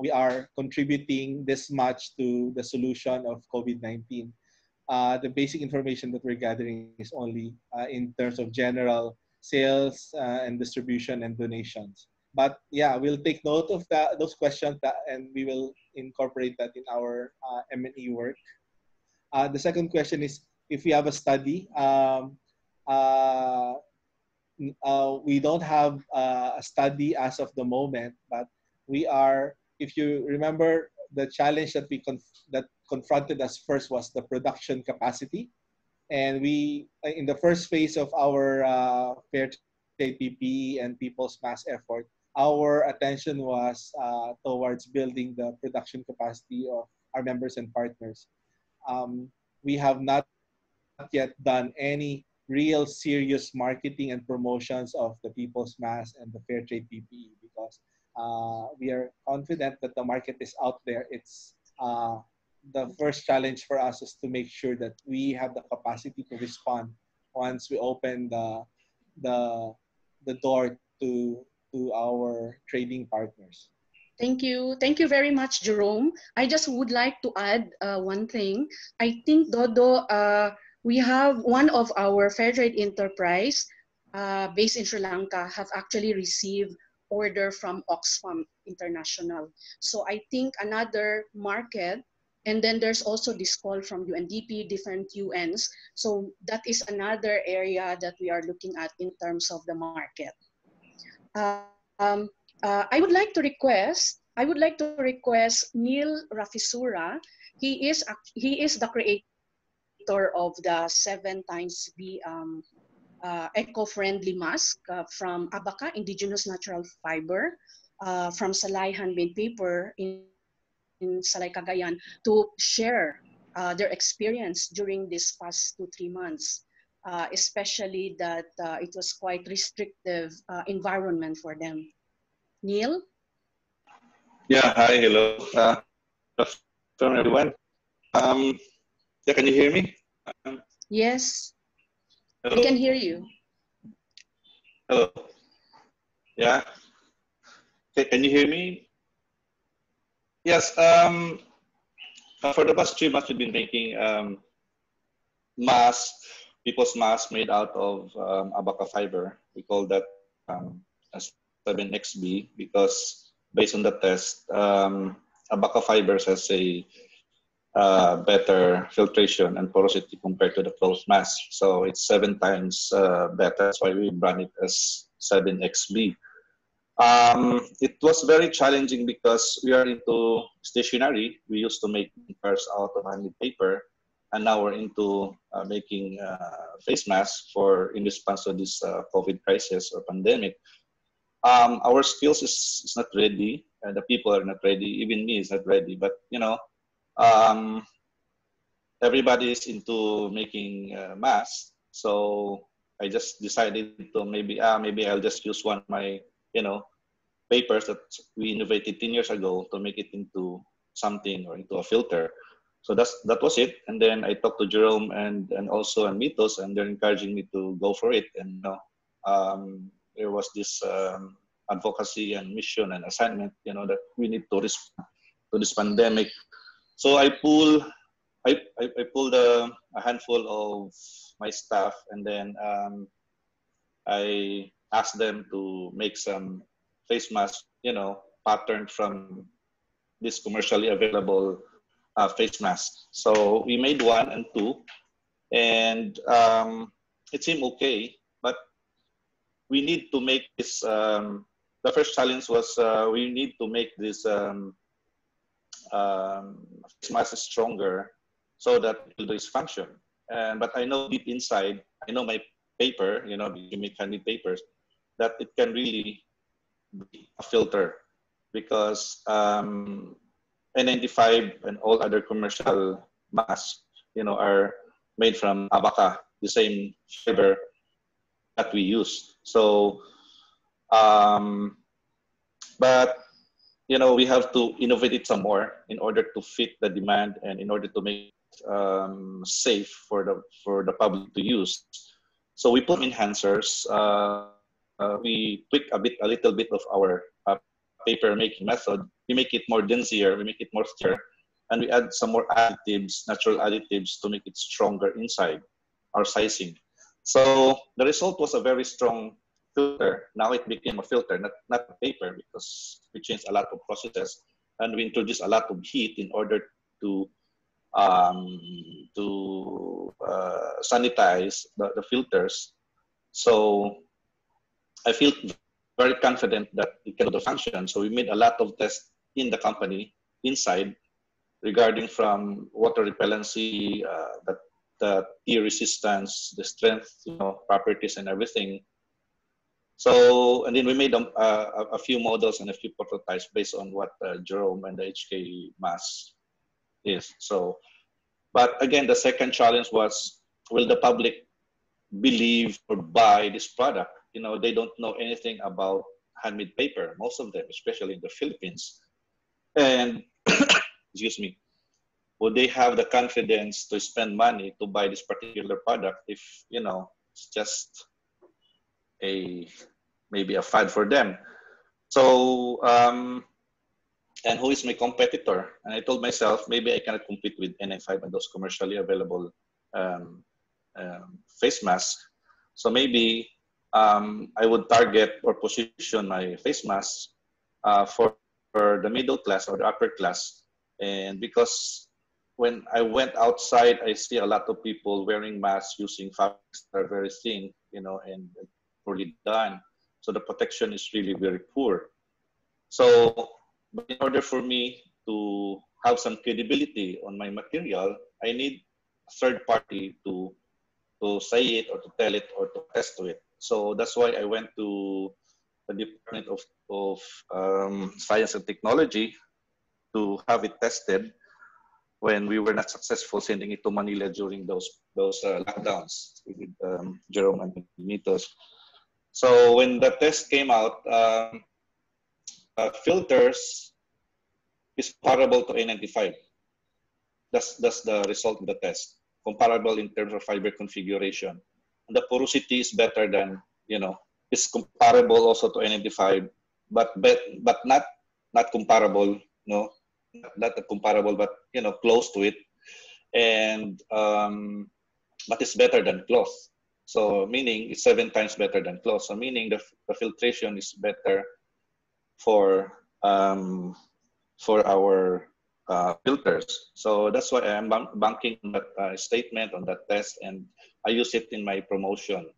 we are contributing this much to the solution of COVID-19. The basic information that we're gathering is only in terms of general sales and distribution and donations. But yeah, we'll take note of those questions and we will incorporate that in our M&E work. The second question is if we have a study. We don't have a study as of the moment, but we are, if you remember, the challenge that that confronted us first was the production capacity. And we, in the first phase of our fair trade PPE and people's mass effort, our attention was towards building the production capacity of our members and partners. We have not yet done any real serious marketing and promotions of the people's mass and the fair trade PPE because we are confident that the market is out there. It's the first challenge for us is to make sure that we have the capacity to respond once we open the door to our trading partners. Thank you. Thank you very much, Jerome. I just would like to add one thing. I think, Dodo, we have one of our fair trade enterprise based in Sri Lanka have actually received order from Oxfam International. So I think another market, and then there's also this call from UNDP, different UNs. So that is another area that we are looking at in terms of the market. I would like to request Neil Rafisura. He is the creator of the 7xB eco-friendly mask from Abaca, indigenous natural fiber, from Salay handmade paper in Salay, Cagayan, to share their experience during this past 2-3 months, especially that it was quite restrictive environment for them. Neil? Yeah, hi, hello. Good afternoon, everyone. Yeah, can you hear me? Yes, Hello? we can hear you. Hello. Yeah. Okay, can you hear me? Yes. For the past 3 months, we've been making people's masks made out of abaca fiber. We call that as 7xB because based on the test, abaca fibers has a better filtration and porosity compared to the cloth mask. So it's 7 times better. That's why we brand it as 7xB. It was very challenging because we are into stationery. We used to make cars out of handmade paper, and now we're into making face masks in response to this COVID crisis or pandemic. Our skills is not ready, and the people are not ready. Even me is not ready. But everybody is into making masks. So I just decided to maybe I'll just use one of my papers that we innovated 10 years ago to make it into something or into a filter. So that was it. And then I talked to Jerome and also Mitos, and they're encouraging me to go for it. And there was this advocacy and mission and assignment, that we need to respond to this pandemic. So I pulled a handful of my staff, and then I asked them to make some face masks, patterned from this commercially available face mask. So we made 1 and 2, and it seemed okay. But we need to make this, the first challenge was we need to make this face mask stronger so that it will do its function. But I know deep inside, I know my paper, you know, the make handmade papers, that it can really be a filter, because N95 and all other commercial masks, you know, are made from abaca, the same fiber that we use. So, but you know, we have to innovate it some more in order to fit the demand and in order to make it safe for the public to use. So we put enhancers. We tweak a little bit of our paper making method. We make it more denser. We make it more thicker, and we add some more additives, natural additives, to make it stronger inside our sizing. So the result was a very strong filter. Now it became a filter, not a paper, because we changed a lot of processes and we introduced a lot of heat in order to sanitize the filters. So I feel very confident that it can do the function. So we made a lot of tests in the company inside regarding from water repellency, the tear resistance, the strength, you know, properties and everything. So, and then we made a few models and a few prototypes based on what Jerome and the HK mass is. So, but again, the second challenge was, will the public believe or buy this product? You know, they don't know anything about handmade paper, most of them, especially in the Philippines. And, excuse me, would they have the confidence to spend money to buy this particular product if, you know, it's just maybe a fad for them? So, and who is my competitor? And I told myself, maybe I cannot compete with N95 and those commercially available face masks. So maybe I would target or position my face mask for the middle class or the upper class. And because when I went outside, I see a lot of people wearing masks using fabrics that are very thin, you know, and poorly done. So the protection is really very poor. So in order for me to have some credibility on my material, I need a third party to say it or to tell it or to test to it. So that's why I went to the Department of Science and Technology to have it tested when we were not successful sending it to Manila during those lockdowns with Jerome and Mitos. So when the test came out, filters is comparable to N95. That's the result of the test. Comparable in terms of fiber configuration. And the porosity is better than, you know, it's comparable also to N95, but not comparable, no, not comparable, but, you know, close to it. And but it's better than cloth. So meaning it's 7 times better than cloth. So meaning the filtration is better for our filters. So that's why I'm banking on that statement, on that test, and I use it in my promotion.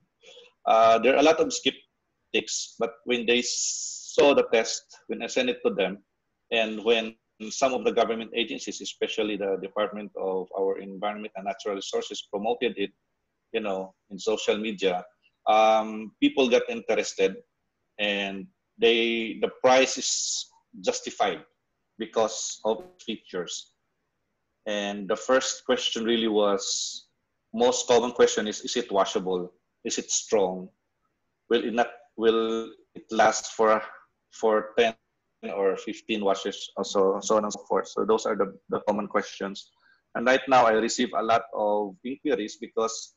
There are a lot of skeptics, but when they saw the test, when I sent it to them, and when some of the government agencies, especially the Department of our Environment and Natural Resources, promoted it, you know, in social media, people got interested, and the price is justified because of features. And the first question really was, most common question is it washable? Is it strong? Will it last for 10 or 15 washes, also, so on and so forth? So those are the common questions. And right now I receive a lot of inquiries because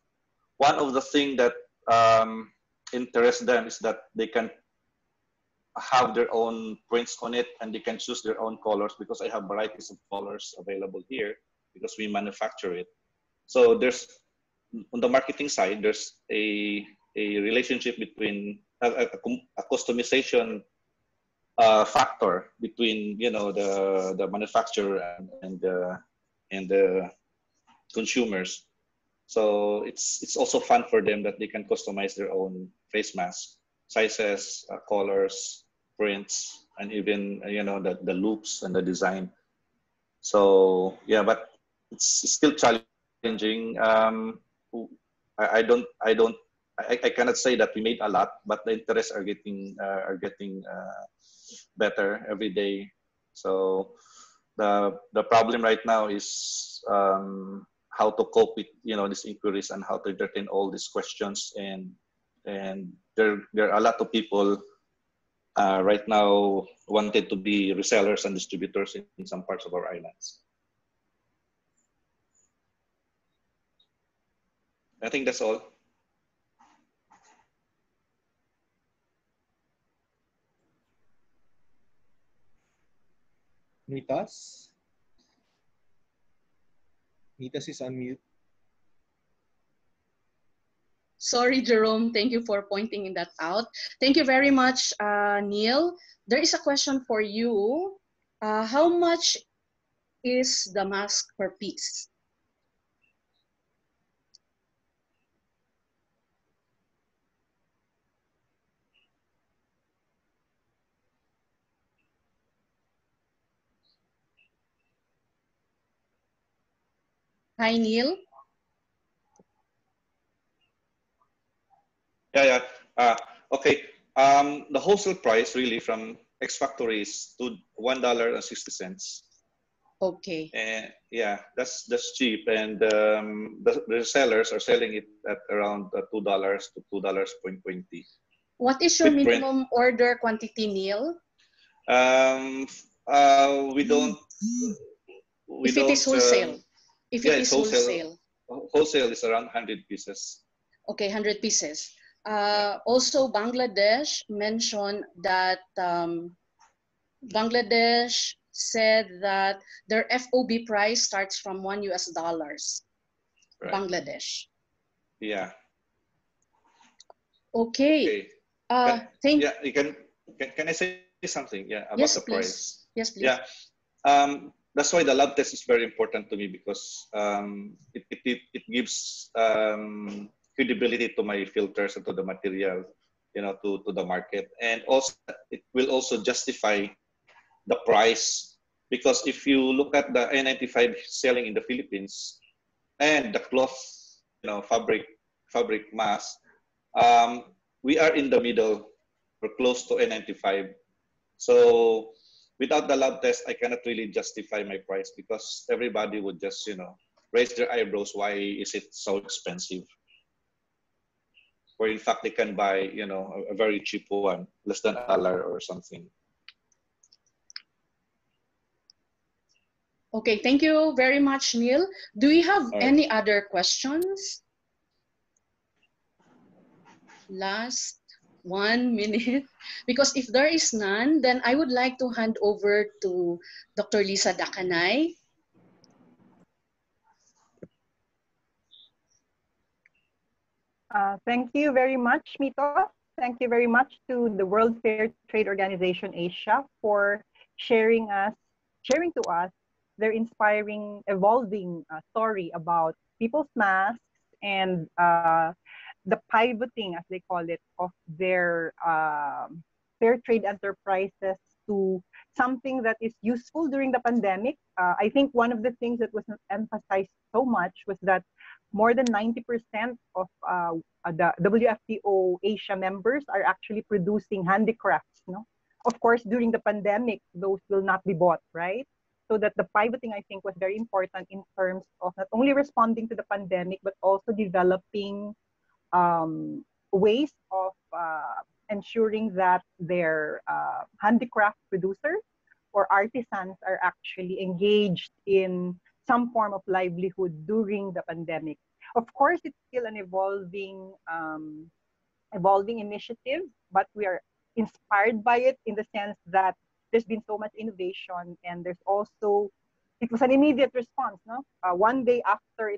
one of the things that interests them is that they can have their own prints on it and they can choose their own colors, because I have varieties of colors available here because we manufacture it. So there's, on the marketing side, there's a relationship between a customization factor between, you know, the manufacturer and the consumers. So it's also fun for them that they can customize their own face mask. sizes, colors, prints, and even the loops and the design. So yeah, but it's still challenging. I cannot say that we made a lot, but the interests are getting better every day. So the problem right now is how to cope with these inquiries and how to entertain all these questions, and there are a lot of people right now wanted to be resellers and distributors in some parts of our islands. I think that's all. Nitas? Nitas is on mute. Sorry, Jerome. Thank you for pointing that out. Thank you very much, Neil. There is a question for you. How much is the mask per piece? Hi, Neil. Yeah. Okay. The wholesale price really from X Factory is to $1.60. Okay. And yeah, that's cheap. And the sellers are selling it at around $2 to $2.20. What is your minimum order quantity, Neil? We don't. If it is wholesale. If it is wholesale. Wholesale is around 100 pieces. Okay, 100 pieces. Also, Bangladesh mentioned that Bangladesh said that their FOB price starts from $1 US. Right. Bangladesh. Yeah. Okay. Yeah, you can I say something? Yeah, about yes, the please. price. Yes, please. Yeah. That's why the lab test is very important to me, because it gives credibility to my filters and to the material, to the market, and also it will also justify the price, because if you look at the N95 selling in the Philippines and the cloth, fabric mask, we are in the middle or close to N95. So without the lab test, I cannot really justify my price, because everybody would just, raise their eyebrows. Why is it so expensive? Where in fact they can buy, a very cheap one, less than $1 or something. Okay, thank you very much, Neil. Do we have any other questions? Last 1 minute, because if there is none, then I would like to hand over to Dr. Lisa Dakanay. Thank you very much, Mito. Thank you very much to the World Fair Trade Organization Asia for sharing to us their inspiring, evolving story about people's masks and the pivoting, as they call it, of their fair trade enterprises to something that is useful during the pandemic. I think one of the things that was emphasized so much was that more than 90% of the WFTO Asia members are actually producing handicrafts. Of course, during the pandemic, those will not be bought, right? So that the pivoting, I think, was very important in terms of not only responding to the pandemic, but also developing ways of ensuring that their handicraft producers or artisans are actually engaged in some form of livelihood during the pandemic. Of course, it's still an evolving initiative, but we are inspired by it in the sense that there's been so much innovation, and it was an immediate response. One day after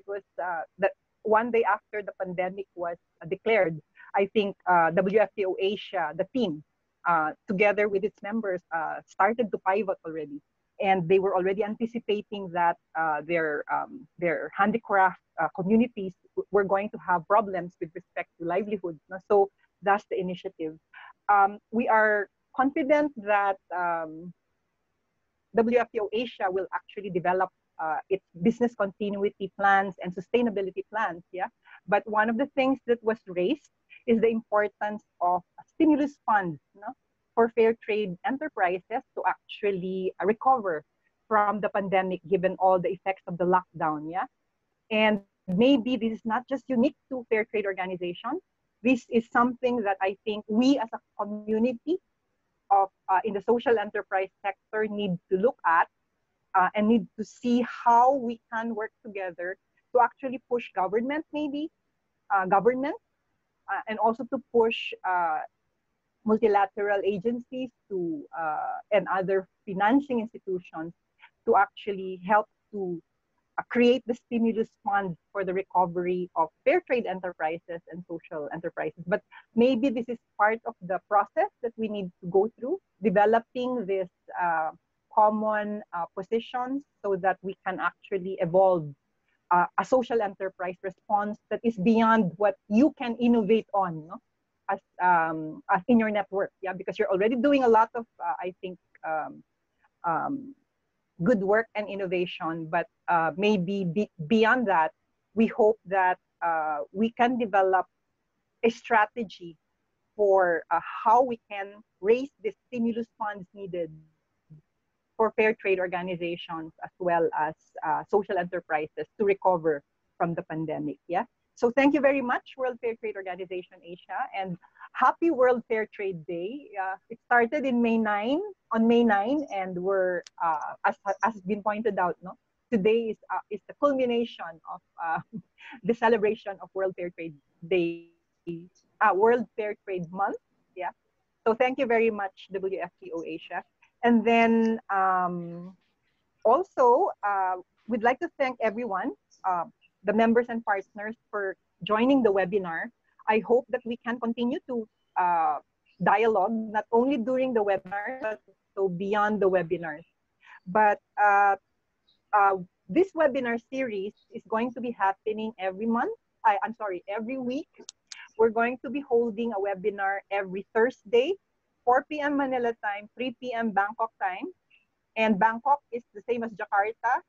the pandemic was declared, I think WFTO Asia, the team, together with its members, started to pivot already. And they were already anticipating that their handicraft communities were going to have problems with respect to livelihoods. So That's the initiative. We are confident that WFTO Asia will actually develop its business continuity plans and sustainability plans. Yeah, but one of the things that was raised is the importance of stimulus funds, for fair trade enterprises to actually recover from the pandemic, given all the effects of the lockdown. Yeah, and maybe this is not just unique to fair trade organizations. This is something that I think we as a community of in the social enterprise sector need to look at and need to see how we can work together to actually push government, maybe government, and also to push multilateral agencies to and other financing institutions to actually help to create the stimulus fund for the recovery of fair trade enterprises and social enterprises. But maybe this is part of the process that we need to go through, developing this common positions so that we can actually evolve a social enterprise response that is beyond what you can innovate on, as in your network. Yeah, because you're already doing a lot of, I think, good work and innovation, but maybe beyond that, we hope that we can develop a strategy for how we can raise the stimulus funds needed for fair trade organizations as well as social enterprises to recover from the pandemic. Yeah. So thank you very much, World Fair Trade Organization Asia, and happy World Fair Trade Day. It started in on May 9, and we're, as has been pointed out, today is the culmination of the celebration of World Fair Trade Day, World Fair Trade Month. Yeah. So thank you very much, WFTO Asia. And then also, we'd like to thank everyone, the members and partners, for joining the webinar. I hope that we can continue to dialogue, not only during the webinar, but also beyond the webinars. But this webinar series is going to be happening every month. Every week. We're going to be holding a webinar every Thursday, 4 p.m. Manila time, 3 p.m. Bangkok time. And Bangkok is the same as Jakarta,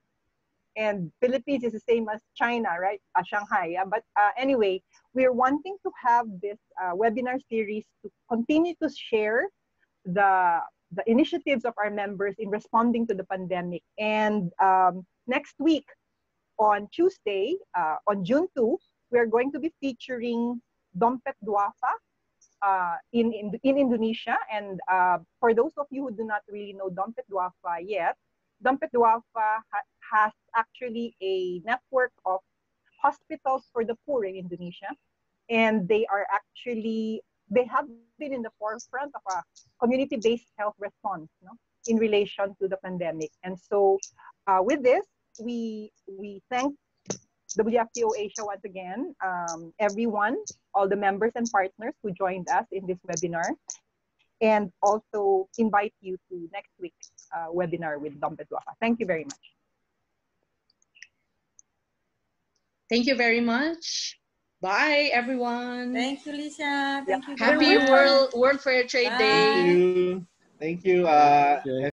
and Philippines is the same as China, right? Shanghai. Yeah? But anyway, we're wanting to have this webinar series to continue to share the initiatives of our members in responding to the pandemic. And next week, on Tuesday, on June 2, we are going to be featuring Dompet Duafa in Indonesia. And for those of you who do not really know Dompet Duafa yet, Dompet Duafa has actually a network of hospitals for the poor in Indonesia. And they have been in the forefront of a community-based health response, in relation to the pandemic. And so with this, we thank WFTO Asia once again, everyone, all the members and partners who joined us in this webinar, and also invite you to next week's webinar with Dompet Duafa. Thank you very much. Thank you very much. Bye, everyone. Thank you, Lisa. Thank you. Happy Bye. World Fair Trade Bye. Day. Thank you. Thank you.